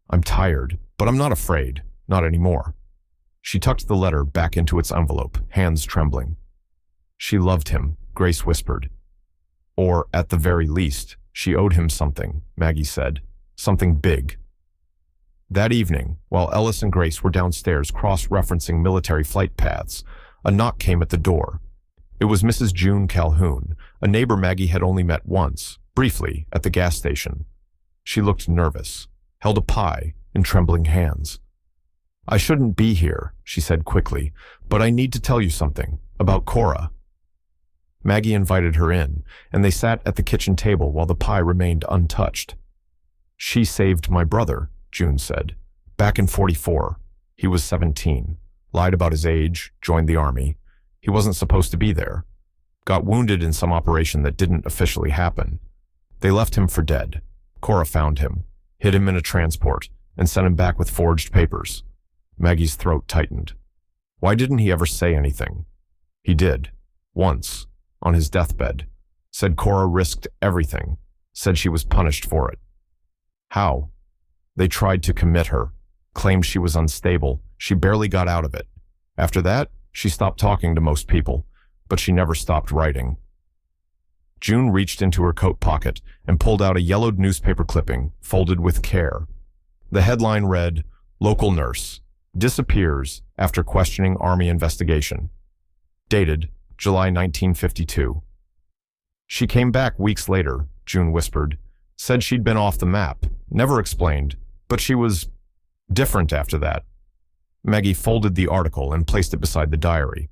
I'm tired, but I'm not afraid, not anymore." She tucked the letter back into its envelope, hands trembling. She loved him, Grace whispered. Or, at the very least, she owed him something, Maggie said. Something big. That evening, while Ellis and Grace were downstairs cross-referencing military flight paths, a knock came at the door. It was Mrs. June Calhoun, a neighbor Maggie had only met once, briefly, at the gas station. She looked nervous, held a pie in trembling hands. "I shouldn't be here," she said quickly, "but I need to tell you something about Cora." Maggie invited her in, and they sat at the kitchen table while the pie remained untouched. "She saved my brother," June said. "Back in '44. He was 17. Lied about his age, joined the army. He wasn't supposed to be there. Got wounded in some operation that didn't officially happen. They left him for dead. Cora found him, hid him in a transport, and sent him back with forged papers." Maggie's throat tightened. "Why didn't he ever say anything?" "He did. Once. On his deathbed. Said Cora risked everything. Said she was punished for it." "How?" "They tried to commit her. Claimed she was unstable. She barely got out of it. After that, she stopped talking to most people, but she never stopped writing." June reached into her coat pocket and pulled out a yellowed newspaper clipping, folded with care. The headline read, "Local nurse. Disappears after questioning Army investigation." Dated July 1952. "She came back weeks later," June whispered. "Said she'd been off the map. Never explained, but she was different after that." Maggie folded the article and placed it beside the diary.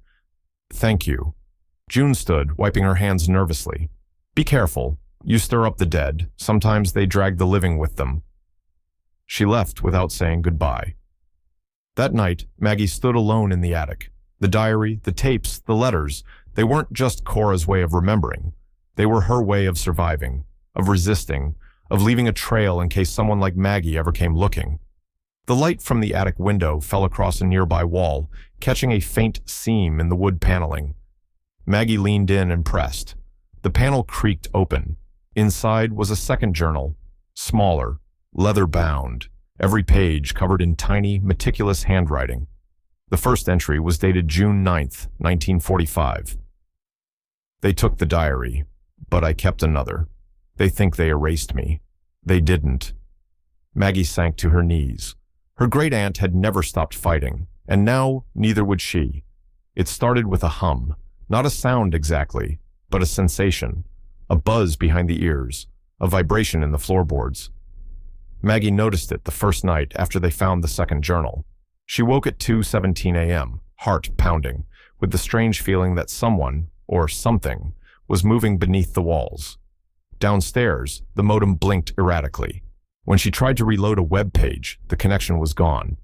"Thank you." June stood, wiping her hands nervously. "Be careful. You stir up the dead. Sometimes they drag the living with them." She left without saying goodbye. That night, Maggie stood alone in the attic. The diary, the tapes, the letters, they weren't just Cora's way of remembering. They were her way of surviving, of resisting, of leaving a trail in case someone like Maggie ever came looking. The light from the attic window fell across a nearby wall, catching a faint seam in the wood paneling. Maggie leaned in and pressed. The panel creaked open. Inside was a second journal, smaller, leather-bound, every page covered in tiny, meticulous handwriting. The first entry was dated June 9th, 1945. "They took the diary, but I kept another. They think they erased me. They didn't." Maggie sank to her knees. Her great-aunt had never stopped fighting, and now neither would she. It started with a hum, not a sound exactly, but a sensation, a buzz behind the ears, a vibration in the floorboards. Maggie noticed it the first night after they found the second journal. She woke at 2:17 a.m., heart pounding, with the strange feeling that someone, or something, was moving beneath the walls. Downstairs, the modem blinked erratically. When she tried to reload a web page, the connection was gone.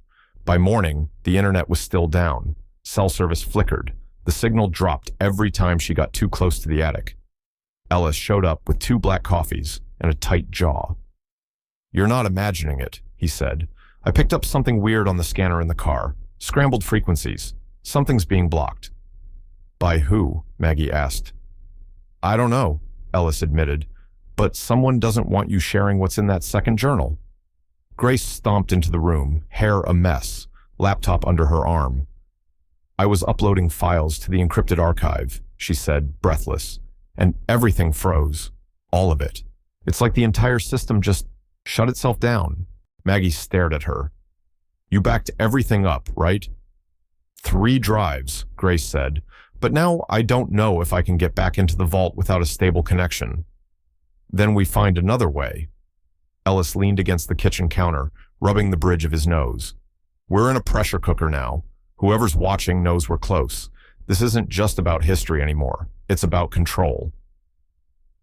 By morning, the internet was still down. Cell service flickered. The signal dropped every time she got too close to the attic. Ellis showed up with 2 black coffees and a tight jaw. "You're not imagining it," he said. "I picked up something weird on the scanner in the car. Scrambled frequencies. Something's being blocked." "By who?" Maggie asked. "I don't know," Ellis admitted. "But someone doesn't want you sharing what's in that second journal." Grace stomped into the room, hair a mess, laptop under her arm. "I was uploading files to the encrypted archive," she said, breathless, "and everything froze. All of it. It's like the entire system just shut itself down." Maggie stared at her. "You backed everything up, right?" 3 drives, Grace said, "but now I don't know if I can get back into the vault without a stable connection." "Then we find another way." Ellis leaned against the kitchen counter, rubbing the bridge of his nose. "We're in a pressure cooker now. Whoever's watching knows we're close. This isn't just about history anymore. It's about control."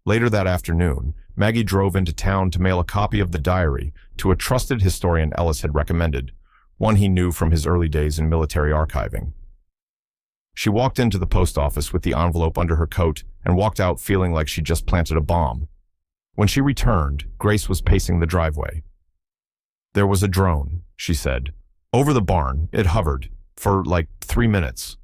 Later that afternoon, Maggie drove into town to mail a copy of the diary to a trusted historian Ellis had recommended, one he knew from his early days in military archiving. She walked into the post office with the envelope under her coat and walked out feeling like she'd just planted a bomb. When she returned, Grace was pacing the driveway. "There was a drone," she said. "Over the barn, it hovered, for like 3 minutes."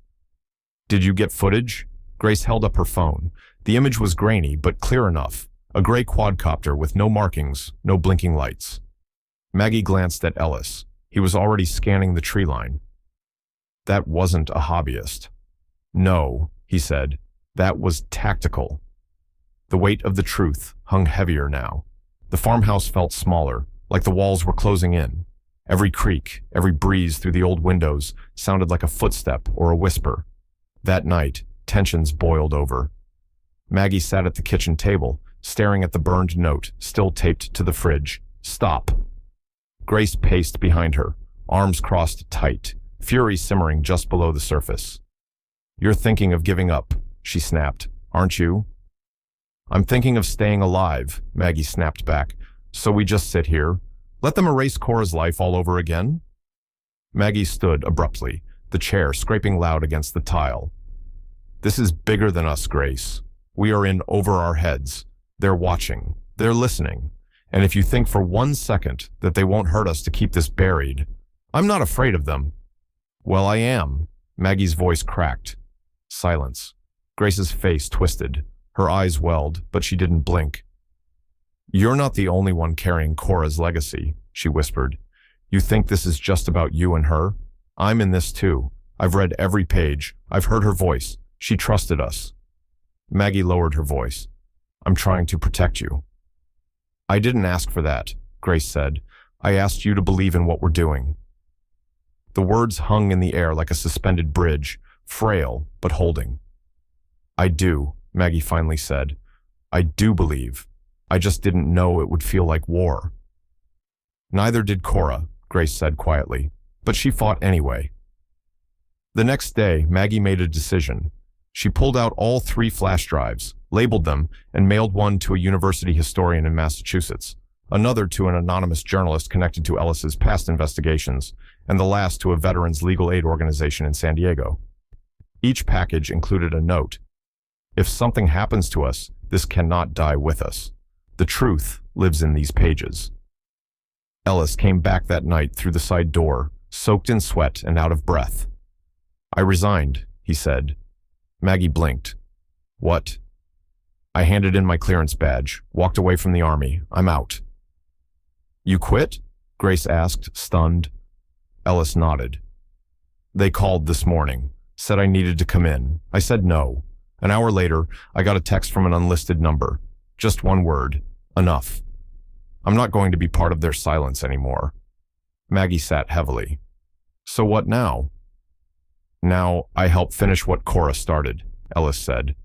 "Did you get footage?" Grace held up her phone. The image was grainy, but clear enough. A gray quadcopter with no markings, no blinking lights. Maggie glanced at Ellis. He was already scanning the tree line. "That wasn't a hobbyist." "No," he said. "That was tactical." The weight of the truth hung heavier now. The farmhouse felt smaller, like the walls were closing in. Every creak, every breeze through the old windows sounded like a footstep or a whisper. That night, tensions boiled over. Maggie sat at the kitchen table, staring at the burned note still taped to the fridge. "Stop." Grace paced behind her, arms crossed tight, fury simmering just below the surface. "You're thinking of giving up," she snapped. aren't you?" "I'm thinking of staying alive," Maggie snapped back. "So we just sit here? Let them erase Cora's life all over again?" Maggie stood abruptly, the chair scraping loud against the tile. "This is bigger than us, Grace. We are in over our heads. They're watching. They're listening. And if you think for 1 second that they won't hurt us to keep this buried, I'm not afraid of them." "Well, I am." Maggie's voice cracked. Silence. Grace's face twisted. Her eyes welled, but she didn't blink. "You're not the only one carrying Cora's legacy," she whispered. "You think this is just about you and her? I'm in this too. I've read every page. I've heard her voice. She trusted us." Maggie lowered her voice. "I'm trying to protect you." "I didn't ask for that," Grace said. "I asked you to believe in what we're doing." The words hung in the air like a suspended bridge, frail but holding. "I do," Maggie finally said. "I do believe. I just didn't know it would feel like war." "Neither did Cora," Grace said quietly, "but she fought anyway." The next day, Maggie made a decision. She pulled out all 3 flash drives, labeled them, and mailed one to a university historian in Massachusetts, another to an anonymous journalist connected to Ellis's past investigations, and the last to a veterans legal aid organization in San Diego. Each package included a note. "If something happens to us, this cannot die with us. The truth lives in these pages." Ellis came back that night through the side door, soaked in sweat and out of breath. "I resigned," he said. Maggie blinked. "What?" "I handed in my clearance badge, walked away from the army. I'm out." "You quit?" Grace asked, stunned. Ellis nodded. "They called this morning, said I needed to come in. I said no. An hour later, I got a text from an unlisted number. Just one word. Enough. I'm not going to be part of their silence anymore." Maggie sat heavily. "So what now?" "Now, I help finish what Cora started," Ellis said.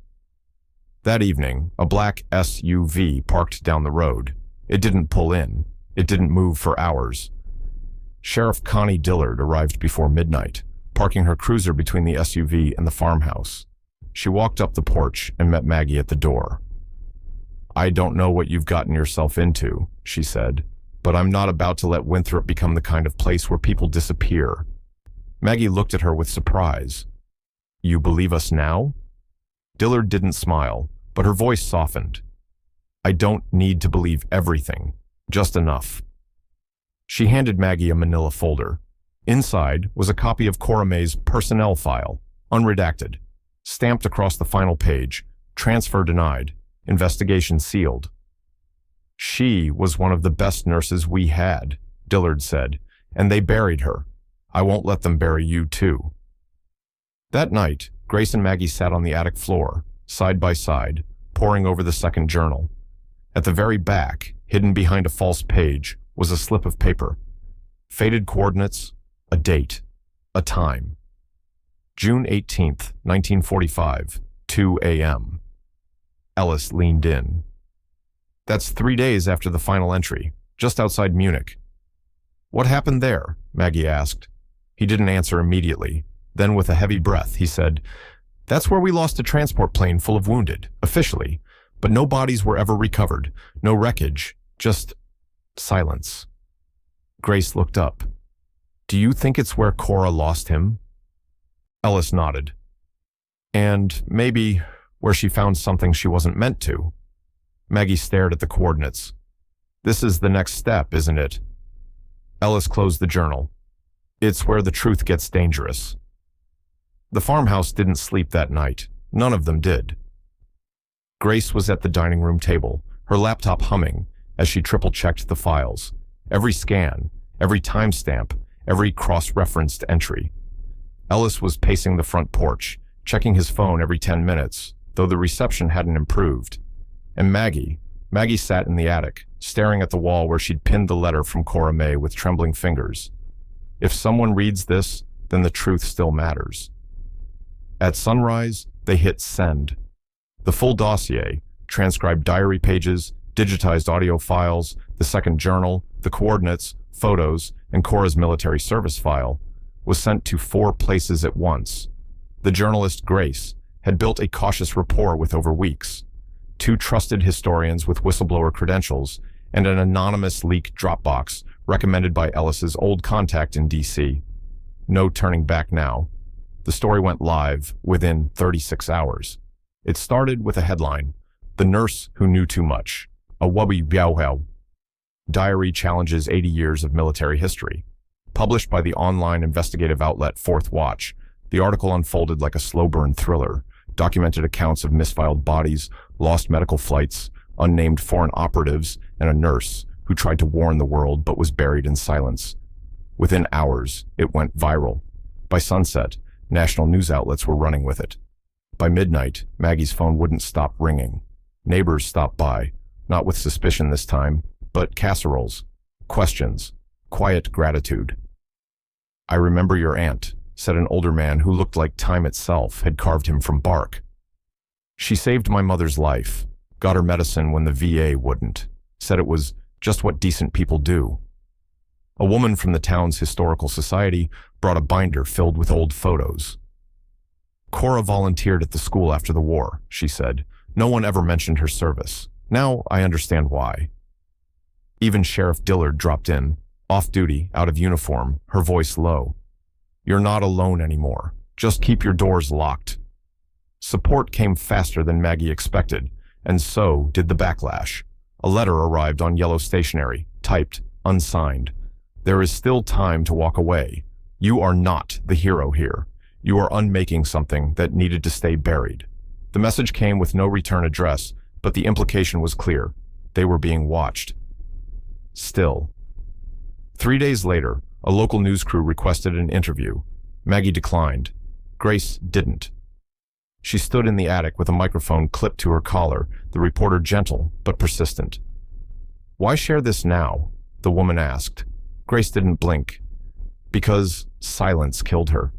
That evening, a black SUV parked down the road. It didn't pull in. It didn't move for hours. Sheriff Connie Dillard arrived before midnight, parking her cruiser between the SUV and the farmhouse. She walked up the porch and met Maggie at the door. "I don't know what you've gotten yourself into," she said, "but I'm not about to let Winthrop become the kind of place where people disappear." Maggie looked at her with surprise. "You believe us now?" Dillard didn't smile, but her voice softened. "I don't need to believe everything, just enough." She handed Maggie a manila folder. Inside was a copy of Cora May's personnel file, unredacted, stamped across the final page, "Transfer denied, investigation sealed." "She was one of the best nurses we had," Dillard said, "and they buried her. I won't let them bury you too." That night, Grace and Maggie sat on the attic floor, side by side, poring over the second journal. At the very back, hidden behind a false page, was a slip of paper. Faded coordinates, a date, a time. June 18th, 1945, 2 a.m. Ellis leaned in. "That's 3 days after the final entry, just outside Munich." "What happened there?" Maggie asked. He didn't answer immediately. Then with a heavy breath, he said, "That's where we lost a transport plane full of wounded, officially. But no bodies were ever recovered, no wreckage, just silence." Grace looked up. "Do you think it's where Cora lost him?" Ellis nodded. "And maybe where she found something she wasn't meant to." Maggie stared at the coordinates. "This is the next step, isn't it?" Ellis closed the journal. "It's where the truth gets dangerous." The farmhouse didn't sleep that night. None of them did. Grace was at the dining room table, her laptop humming, as she triple-checked the files. Every scan, every timestamp, every cross-referenced entry. Ellis was pacing the front porch, checking his phone every 10 minutes, though the reception hadn't improved. And Maggie sat in the attic, staring at the wall where she'd pinned the letter from Cora May with trembling fingers. If someone reads this, then the truth still matters. At sunrise, they hit send. The full dossier, transcribed diary pages, digitized audio files, the second journal, the coordinates, photos, and Cora's military service file, was sent to 4 places at once. The journalist Grace had built a cautious rapport with over weeks. Two trusted historians with whistleblower credentials and an anonymous leak Dropbox recommended by Ellis's old contact in D.C. No turning back now. The story went live within 36 hours. It started with a headline, "The Nurse Who Knew Too Much. A Wubby Biao Diary Challenges 80 Years of Military History." Published by the online investigative outlet Fourth Watch, the article unfolded like a slow-burn thriller, documented accounts of misfiled bodies, lost medical flights, unnamed foreign operatives, and a nurse who tried to warn the world but was buried in silence. Within hours, it went viral. By sunset, national news outlets were running with it. By midnight, Maggie's phone wouldn't stop ringing. Neighbors stopped by, not with suspicion this time, but casseroles, questions, quiet gratitude. "I remember your aunt," said an older man who looked like time itself had carved him from bark. "She saved my mother's life, got her medicine when the VA wouldn't, said it was just what decent people do." A woman from the town's historical society brought a binder filled with old photos. "Cora volunteered at the school after the war," she said. "No one ever mentioned her service. Now I understand why." Even Sheriff Dillard dropped in, off-duty, out of uniform, her voice low. "You're not alone anymore. Just keep your doors locked." Support came faster than Maggie expected, and so did the backlash. A letter arrived on yellow stationery, typed, unsigned. "There is still time to walk away. You are not the hero here. You are unmaking something that needed to stay buried." The message came with no return address, but the implication was clear. They were being watched. Still. 3 days later, a local news crew requested an interview. Maggie declined. Grace didn't. She stood in the attic with a microphone clipped to her collar, the reporter gentle but persistent. "Why share this now?" the woman asked. Grace didn't blink. Because silence killed her.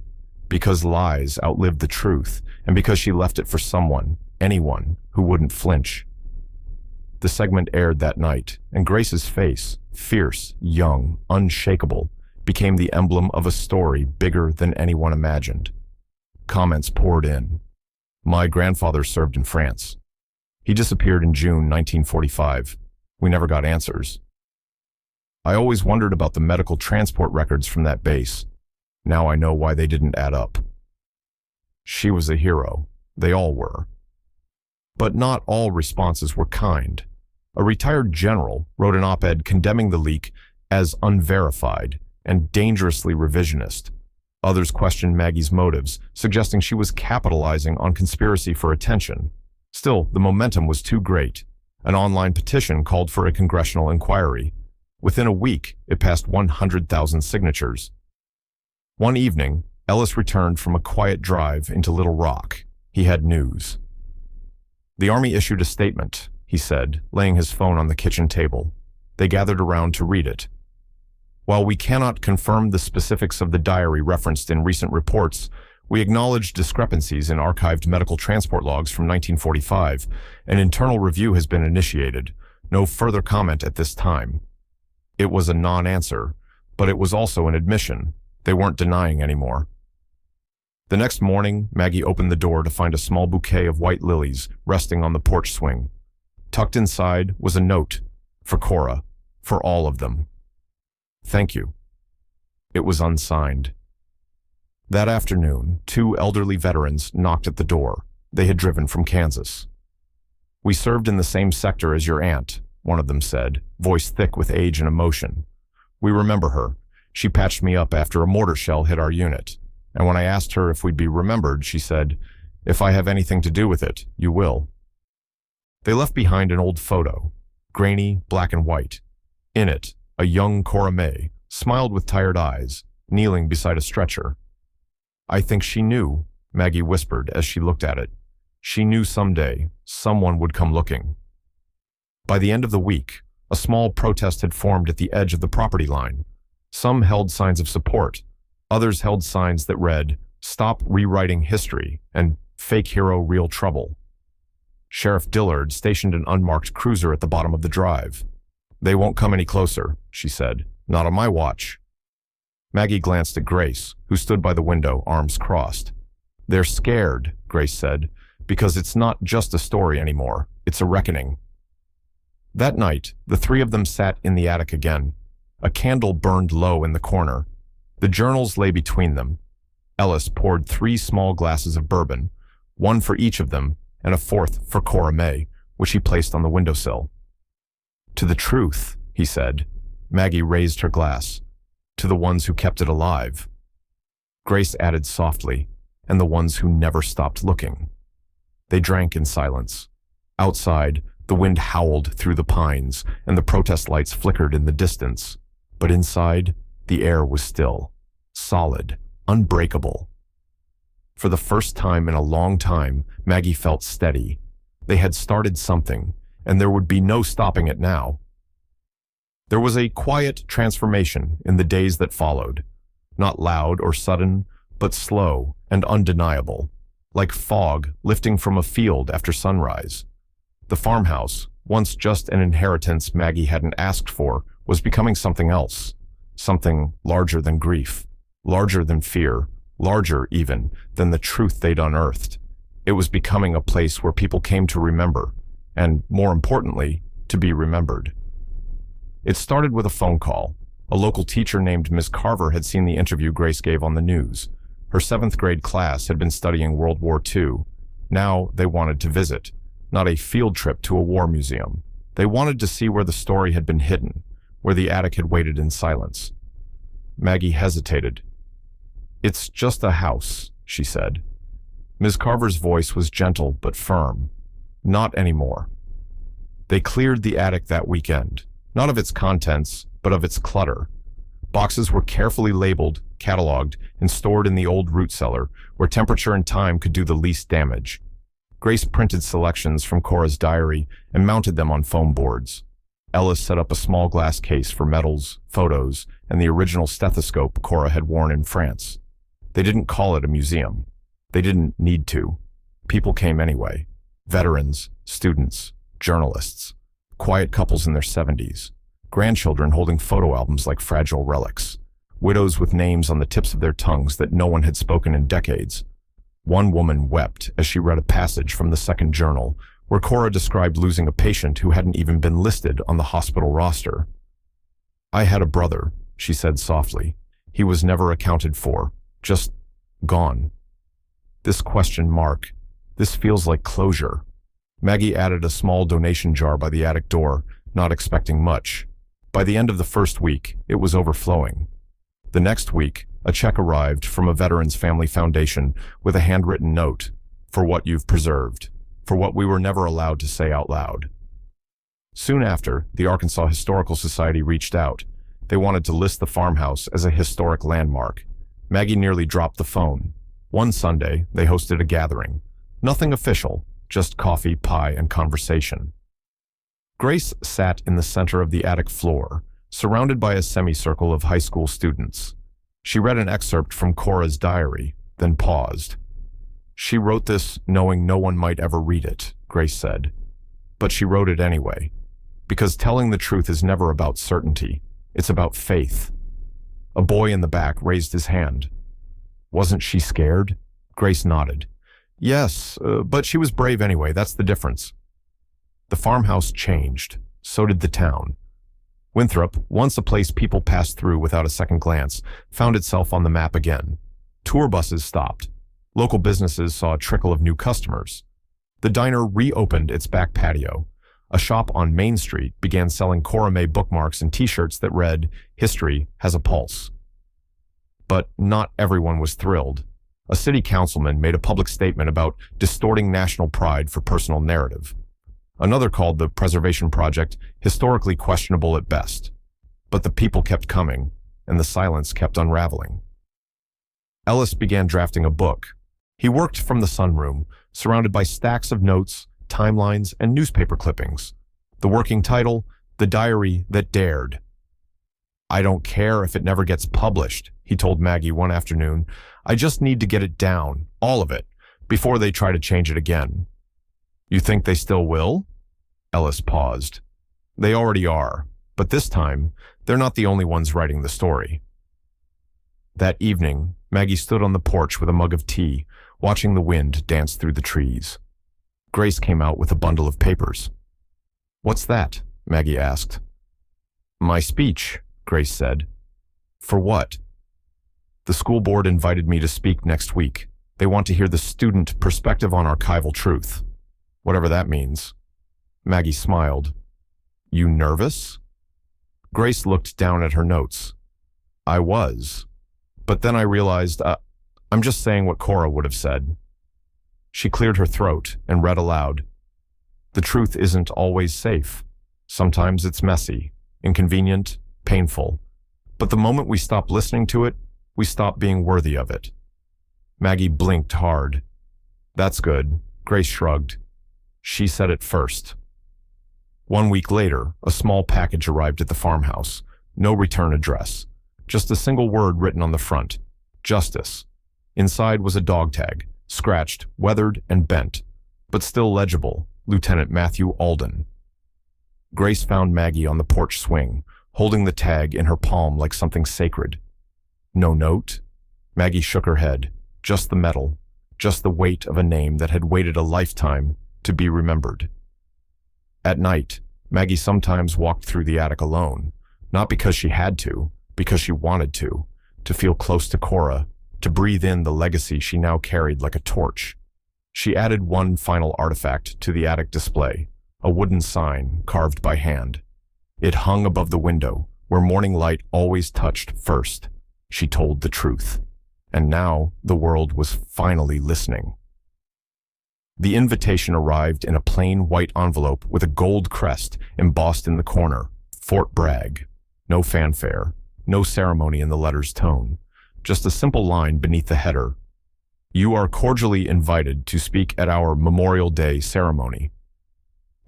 Because lies outlived the truth, and because she left it for someone, anyone, who wouldn't flinch. The segment aired that night, and Grace's face, fierce, young, unshakable, became the emblem of a story bigger than anyone imagined. Comments poured in. "My grandfather served in France. He disappeared in June 1945. We never got answers. I always wondered about the medical transport records from that base. Now I know why they didn't add up." She was a hero. They all were. But not all responses were kind. A retired general wrote an op-ed condemning the leak as unverified and dangerously revisionist. Others questioned Maggie's motives, suggesting she was capitalizing on conspiracy for attention. Still, the momentum was too great. An online petition called for a congressional inquiry. Within a week, it passed 100,000 signatures. One evening, Ellis returned from a quiet drive into Little Rock. He had news. "The Army issued a statement," he said, laying his phone on the kitchen table. They gathered around to read it. "While we cannot confirm the specifics of the diary referenced in recent reports, we acknowledge discrepancies in archived medical transport logs from 1945. An internal review has been initiated. No further comment at this time." It was a non-answer, but it was also an admission. They weren't denying anymore. The next morning, Maggie opened the door to find a small bouquet of white lilies resting on the porch swing. Tucked inside was a note, for Cora, for all of them. "Thank you." It was unsigned. That afternoon, 2 elderly veterans knocked at the door. They had driven from Kansas. "We served in the same sector as your aunt," one of them said, voice thick with age and emotion. "We remember her. She patched me up after a mortar shell hit our unit. And when I asked her if we'd be remembered, she said, 'If I have anything to do with it, you will.'" They left behind an old photo, grainy, black and white. In it, a young Cora May smiled with tired eyes, kneeling beside a stretcher. "I think she knew," Maggie whispered as she looked at it. She knew someday someone would come looking. By the end of the week, a small protest had formed at the edge of the property line. Some held signs of support. Others held signs that read, "Stop rewriting history," and "Fake hero, real trouble." Sheriff Dillard stationed an unmarked cruiser at the bottom of the drive. "They won't come any closer," she said. "Not on my watch." Maggie glanced at Grace, who stood by the window, arms crossed. They're scared, Grace said, because it's not just a story anymore. It's a reckoning. That night, the three of them sat in the attic again. A candle burned low in the corner. The journals lay between them. Ellis poured 3 small glasses of bourbon, one for each of them, and a fourth for Cora May, which he placed on the windowsill. To the truth, he said. Maggie raised her glass. To the ones who kept it alive. Grace added softly, and the ones who never stopped looking. They drank in silence. Outside, the wind howled through the pines, and the protest lights flickered in the distance. But inside, the air was still, solid, unbreakable. For the first time in a long time, Maggie felt steady. They had started something, and there would be no stopping it now. There was a quiet transformation in the days that followed, not loud or sudden, but slow and undeniable, like fog lifting from a field after sunrise. The farmhouse, once just an inheritance Maggie hadn't asked for, was becoming something else, something larger than grief, larger than fear, larger even than the truth they'd unearthed. It was becoming a place where people came to remember, and more importantly, to be remembered. It started with a phone call. A local teacher named Miss Carver had seen the interview Grace gave on the news. Her 7th grade class had been studying World War II. Now they wanted to visit, not a field trip to a war museum. They wanted to see where the story had been hidden, where the attic had waited in silence. Maggie hesitated. "It's just a house," she said. Ms. Carver's voice was gentle but firm. "Not anymore." They cleared the attic that weekend, not of its contents, but of its clutter. Boxes were carefully labeled, cataloged, and stored in the old root cellar, where temperature and time could do the least damage. Grace printed selections from Cora's diary and mounted them on foam boards. Ellis set up a small glass case for medals, photos, and the original stethoscope Cora had worn in France. They didn't call it a museum. They didn't need to. People came anyway. Veterans, students, journalists, quiet couples in their 70s, grandchildren holding photo albums like fragile relics, widows with names on the tips of their tongues that no one had spoken in decades. One woman wept as she read a passage from the second journal, where Cora described losing a patient who hadn't even been listed on the hospital roster. "I had a brother," she said softly. "He was never accounted for, just gone. This question mark, this feels like closure." Maggie added a small donation jar by the attic door, not expecting much. By the end of the first week, it was overflowing. The next week, a check arrived from a Veterans Family Foundation with a handwritten note, "For what you've preserved, for what we were never allowed to say out loud." Soon after, the Arkansas Historical Society reached out. They wanted to list the farmhouse as a historic landmark. Maggie nearly dropped the phone. One Sunday, they hosted a gathering. Nothing official, just coffee, pie, and conversation. Grace sat in the center of the attic floor, surrounded by a semicircle of high school students. She read an excerpt from Cora's diary, then paused. "She wrote this knowing no one might ever read it," Grace said. "But she wrote it anyway, because telling the truth is never about certainty. It's about faith." A boy in the back raised his hand. "Wasn't she scared?" Grace nodded. "Yes, but she was brave anyway, that's the difference." The farmhouse changed. So did the town. Winthrop, once a place people passed through without a second glance, found itself on the map again. Tour buses stopped. Local businesses saw a trickle of new customers. The diner reopened its back patio. A shop on Main Street began selling Cora May bookmarks and t-shirts that read, "History has a pulse." But not everyone was thrilled. A city councilman made a public statement about distorting national pride for personal narrative. Another called the preservation project historically questionable at best. But the people kept coming, and the silence kept unraveling. Ellis began drafting a book. He worked from the sunroom, surrounded by stacks of notes, timelines, and newspaper clippings. The working title, "The Diary That Dared." "I don't care if it never gets published," he told Maggie one afternoon. "I just need to get it down, all of it, before they try to change it again." "You think they still will?" Ellis paused. "They already are, but this time, they're not the only ones writing the story." That evening, Maggie stood on the porch with a mug of tea, watching the wind dance through the trees. Grace came out with a bundle of papers. "What's that?" Maggie asked. "My speech," Grace said. "For what?" "The school board invited me to speak next week. They want to hear the student perspective on archival truth. Whatever that means." Maggie smiled. "You nervous?" Grace looked down at her notes. "I was. But then I realized, I'm just saying what Cora would have said." She cleared her throat and read aloud. "The truth isn't always safe. Sometimes it's messy, inconvenient, painful. But the moment we stop listening to it, we stop being worthy of it." Maggie blinked hard. "That's good," Grace shrugged. "She said it first." 1 week later, a small package arrived at the farmhouse. No return address. Just a single word written on the front. Justice. Inside was a dog tag, scratched, weathered, and bent, but still legible. Lieutenant Matthew Alden. Grace found Maggie on the porch swing, holding the tag in her palm like something sacred. "No note?" Maggie shook her head. Just the metal. Just the weight of a name that had waited a lifetime to be remembered. At night, Maggie sometimes walked through the attic alone, not because she had to, because she wanted to feel close to Cora, to breathe in the legacy she now carried like a torch. She added one final artifact to the attic display, a wooden sign carved by hand. It hung above the window, where morning light always touched first. She told the truth. And now the world was finally listening. The invitation arrived in a plain white envelope with a gold crest embossed in the corner. Fort Bragg. No fanfare, no ceremony in the letter's tone. Just a simple line beneath the header. "You are cordially invited to speak at our Memorial Day ceremony."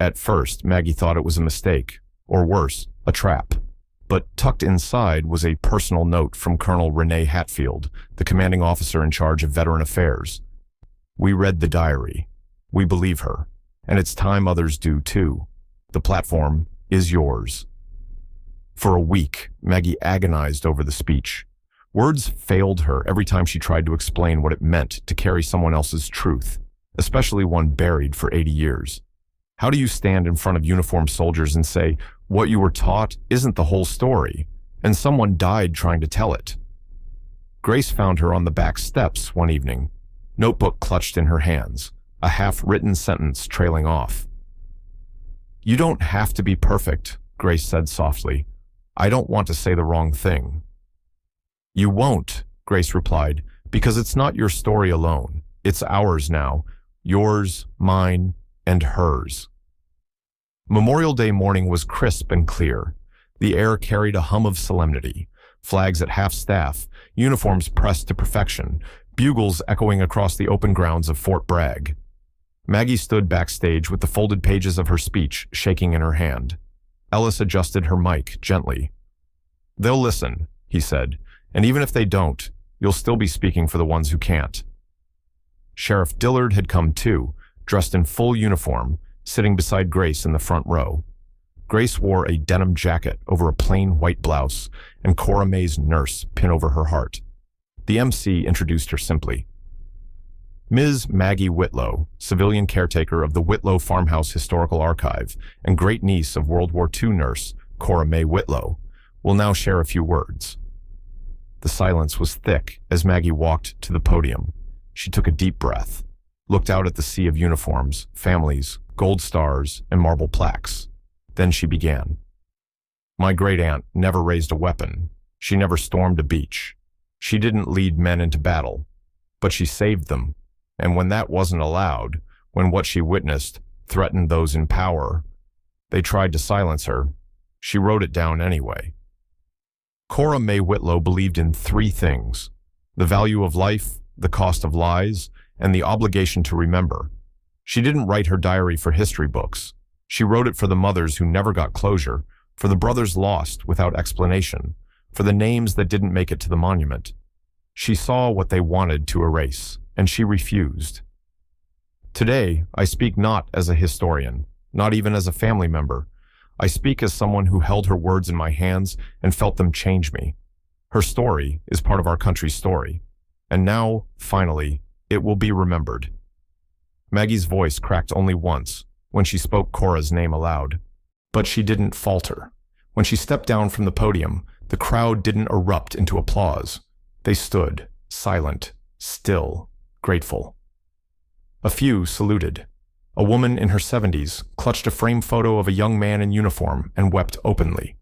At first, Maggie thought it was a mistake, or worse, a trap. But tucked inside was a personal note from Colonel Renee Hatfield, the commanding officer in charge of veteran affairs. "We read the diary. We believe her, and it's time others do too. The platform is yours." For a week, Maggie agonized over the speech. Words failed her every time she tried to explain what it meant to carry someone else's truth, especially one buried for 80 years. How do you stand in front of uniformed soldiers and say, what you were taught isn't the whole story, and someone died trying to tell it? Grace found her on the back steps one evening, notebook clutched in her hands, a half-written sentence trailing off. "You don't have to be perfect," Grace said softly. "I don't want to say the wrong thing." "You won't," Grace replied, "because it's not your story alone. It's ours now. Yours, mine, and hers." Memorial Day morning was crisp and clear. The air carried a hum of solemnity. Flags at half-staff, uniforms pressed to perfection, bugles echoing across the open grounds of Fort Bragg. Maggie stood backstage with the folded pages of her speech shaking in her hand. Ellis adjusted her mic gently. "They'll listen," he said, "and even if they don't, you'll still be speaking for the ones who can't." Sheriff Dillard had come too, dressed in full uniform, sitting beside Grace in the front row. Grace wore a denim jacket over a plain white blouse, and Cora May's nurse pin over her heart. The MC introduced her simply. Ms. Maggie Whitlow, civilian caretaker of the Whitlow Farmhouse Historical Archive and great-niece of World War II nurse Cora May Whitlow, will now share a few words. The silence was thick as Maggie walked to the podium. She took a deep breath, looked out at the sea of uniforms, families, gold stars, and marble plaques. Then she began. "My great-aunt never raised a weapon. She never stormed a beach. She didn't lead men into battle, but she saved them. And when that wasn't allowed, when what she witnessed threatened those in power, they tried to silence her. She wrote it down anyway." Cora May Whitlow believed in three things: the value of life, the cost of lies, and the obligation to remember. She didn't write her diary for history books. She wrote it for the mothers who never got closure, for the brothers lost without explanation, for the names that didn't make it to the monument. She saw what they wanted to erase, and she refused. Today, I speak not as a historian, not even as a family member. I speak as someone who held her words in my hands and felt them change me. Her story is part of our country's story. And now, finally, It will be remembered." Maggie's voice cracked only once, when she spoke Cora's name aloud. But she didn't falter. When she stepped down from the podium, the crowd didn't erupt into applause. They stood, silent, still, grateful. A few saluted. A woman in her 70s clutched a framed photo of a young man in uniform and wept openly.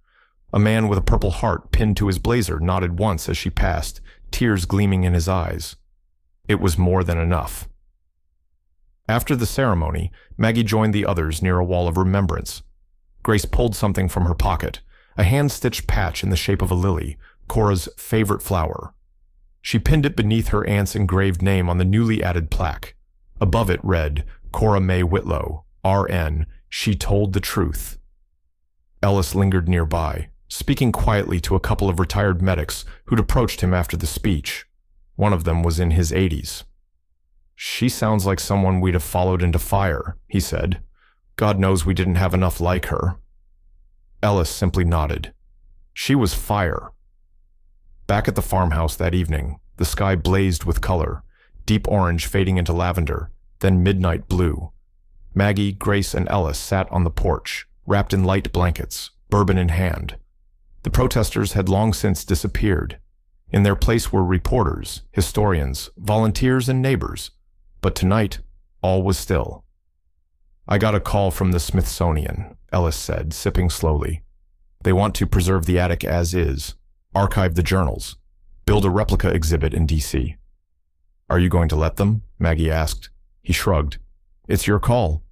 A man with a purple heart pinned to his blazer nodded once as she passed, tears gleaming in his eyes. It was more than enough. After the ceremony, Maggie joined the others near a wall of remembrance. Grace pulled something from her pocket, a hand-stitched patch in the shape of a lily, Cora's favorite flower. She pinned it beneath her aunt's engraved name on the newly added plaque. Above it read, "Cora May Whitlow, R.N., she told the truth." Ellis lingered nearby, speaking quietly to a couple of retired medics who'd approached him after the speech. One of them was in his 80s. "She sounds like someone we'd have followed into fire," he said. "God knows we didn't have enough like her." Ellis simply nodded. She was fire. Back at the farmhouse that evening, the sky blazed with color, deep orange fading into lavender, then midnight blue. Maggie, Grace, and Ellis sat on the porch, wrapped in light blankets, bourbon in hand. The protesters had long since disappeared. In their place were reporters, historians, volunteers, and neighbors. But tonight, all was still. "I got a call from the Smithsonian," Ellis said, sipping slowly. "They want to preserve the attic as is, archive the journals, build a replica exhibit in D.C. "Are you going to let them?" Maggie asked. He shrugged. "It's your call."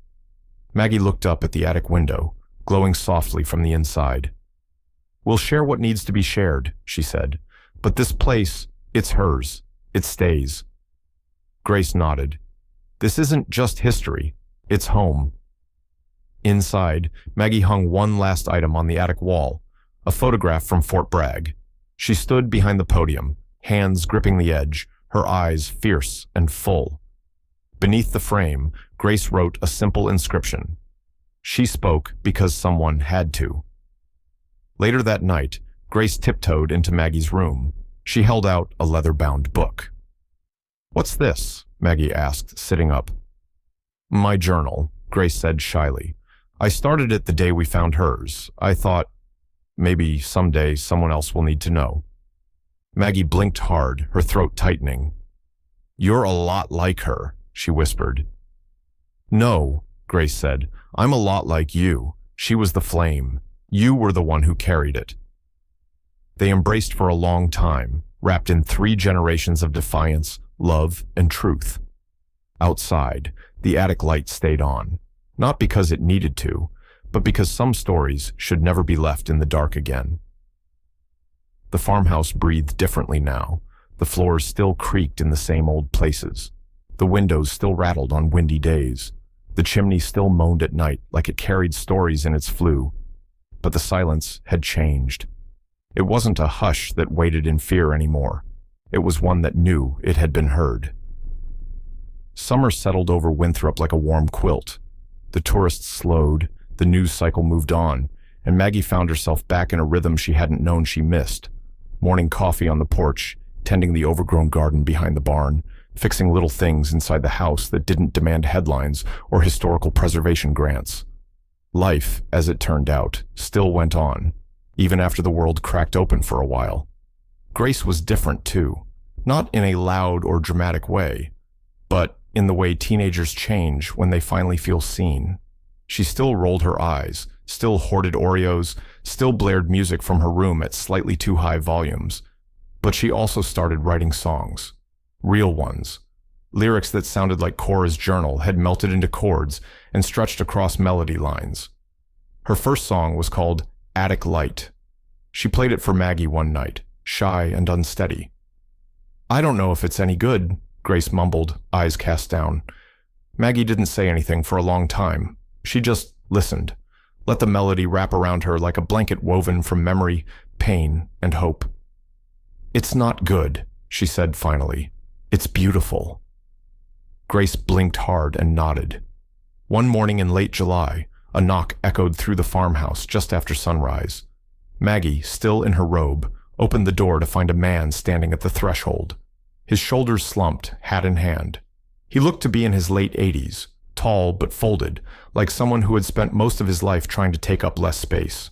Maggie looked up at the attic window, glowing softly from the inside. "We'll share what needs to be shared," she said. "But this place, it's hers. It stays." Grace nodded. "This isn't just history. It's home." Inside, Maggie hung one last item on the attic wall, a photograph from Fort Bragg. She stood behind the podium, hands gripping the edge, her eyes fierce and full. Beneath the frame, Grace wrote a simple inscription. She spoke because someone had to. Later that night, Grace tiptoed into Maggie's room. She held out a leather-bound book. "What's this?" Maggie asked, sitting up. "My journal," Grace said shyly. "I started it the day we found hers. I thought, maybe someday someone else will need to know." Maggie blinked hard, her throat tightening. "You're a lot like her," she whispered. "No," Grace said. "I'm a lot like you. She was the flame. You were the one who carried it." They embraced for a long time, wrapped in 3 generations of defiance, love, and truth. Outside, the attic light stayed on, not because it needed to, but because some stories should never be left in the dark again. The farmhouse breathed differently now. The floors still creaked in the same old places. The windows still rattled on windy days. The chimney still moaned at night like it carried stories in its flue. But the silence had changed. It wasn't a hush that waited in fear anymore. It was one that knew it had been heard. Summer settled over Winthrop like a warm quilt. The tourists slowed, the news cycle moved on, and Maggie found herself back in a rhythm she hadn't known she missed. Morning coffee on the porch, tending the overgrown garden behind the barn, fixing little things inside the house that didn't demand headlines or historical preservation grants. Life, as it turned out, still went on, even after the world cracked open for a while. Grace was different too, not in a loud or dramatic way, but in the way teenagers change when they finally feel seen. She still rolled her eyes, still hoarded Oreos, still blared music from her room at slightly too high volumes. But she also started writing songs. Real ones. Lyrics that sounded like Cora's journal had melted into chords and stretched across melody lines. Her first song was called Attic Light. She played it for Maggie one night, shy and unsteady. "I don't know if it's any good," Grace mumbled, eyes cast down. Maggie didn't say anything for a long time. She just listened, let the melody wrap around her like a blanket woven from memory, pain, and hope. "It's not good," she said finally. "It's beautiful." Grace blinked hard and nodded. One morning in late July, a knock echoed through the farmhouse just after sunrise. Maggie, still in her robe, opened the door to find a man standing at the threshold. His shoulders slumped, hat in hand, He looked to be in his late 80s, tall but folded, like someone who had spent most of his life trying to take up less space.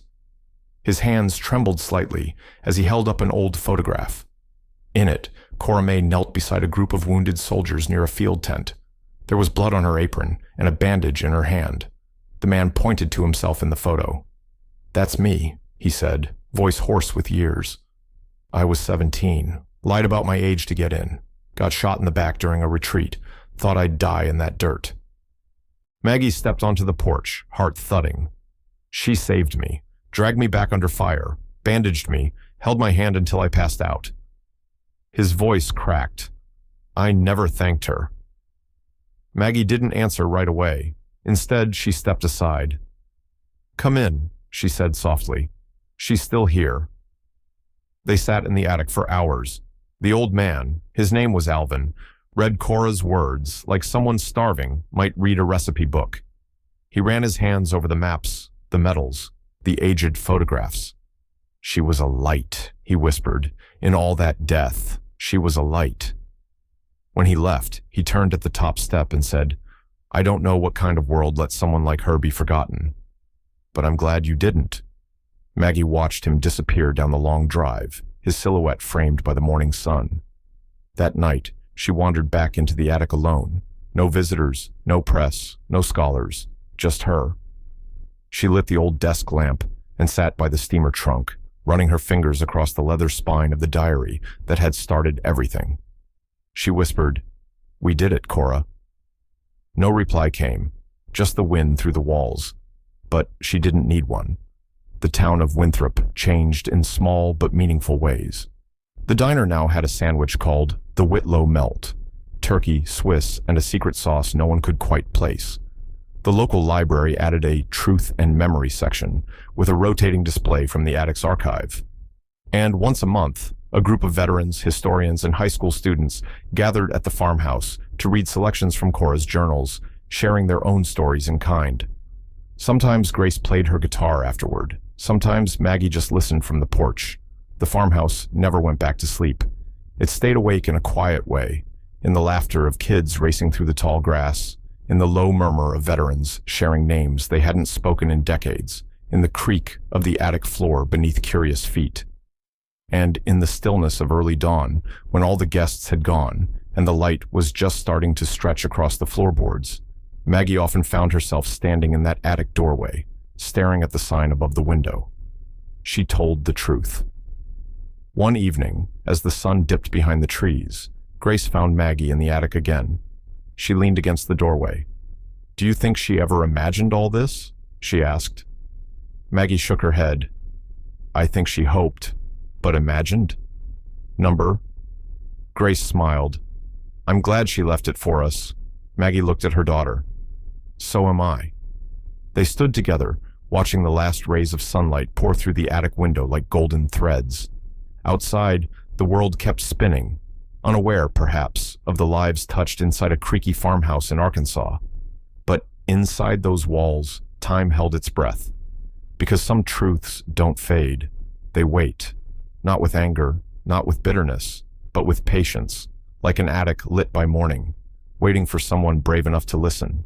His hands trembled slightly as he held up an old photograph. In it, Cora May knelt beside a group of wounded soldiers near a field tent. There was blood on her apron and a bandage in her hand. The man pointed to himself in the photo. "That's me," he said, voice hoarse with years. "I was 17, lied about my age to get in, got shot in the back during a retreat, thought I'd die in that dirt." Maggie stepped onto the porch, heart thudding. "She saved me, dragged me back under fire, bandaged me, held my hand until I passed out." His voice cracked. "I never thanked her." Maggie didn't answer right away. Instead, she stepped aside. "Come in," she said softly. "She's still here." They sat in the attic for hours. The old man, his name was Alvin, read Cora's words like someone starving might read a recipe book. He ran his hands over the maps, the medals, the aged photographs. "She was a light," he whispered. "In all that death, she was a light." When he left, he turned at the top step and said, "I don't know what kind of world lets someone like her be forgotten. But I'm glad you didn't." Maggie watched him disappear down the long drive, his silhouette framed by the morning sun. That night, she wandered back into the attic alone. No visitors, no press, no scholars, just her. She lit the old desk lamp and sat by the steamer trunk, running her fingers across the leather spine of the diary that had started everything. She whispered, "We did it, Cora." No reply came, just the wind through the walls. But she didn't need one. The town of Winthrop changed in small but meaningful ways. The diner now had a sandwich called the Whitlow Melt, turkey, Swiss, and a secret sauce no one could quite place. The local library added a truth and memory section with a rotating display from the attic's archive. And once a month, a group of veterans, historians, and high school students gathered at the farmhouse to read selections from Cora's journals, sharing their own stories in kind. Sometimes Grace played her guitar afterward. Sometimes Maggie just listened from the porch. The farmhouse never went back to sleep. It stayed awake in a quiet way, in the laughter of kids racing through the tall grass, in the low murmur of veterans sharing names they hadn't spoken in decades, in the creak of the attic floor beneath curious feet. And in the stillness of early dawn, when all the guests had gone and the light was just starting to stretch across the floorboards, Maggie often found herself standing in that attic doorway, staring at the sign above the window. She told the truth. One evening, as the sun dipped behind the trees, Grace found Maggie in the attic again. She leaned against the doorway. "Do you think she ever imagined all this?" she asked. Maggie shook her head. "I think she hoped, but imagined? Number?" Grace smiled. "I'm glad she left it for us." Maggie looked at her daughter. "So am I." They stood together, watching the last rays of sunlight pour through the attic window like golden threads. Outside, the world kept spinning, unaware, perhaps, of the lives touched inside a creaky farmhouse in Arkansas. But inside those walls, time held its breath. Because some truths don't fade. They wait. Not with anger, not with bitterness, but with patience, like an attic lit by morning, waiting for someone brave enough to listen.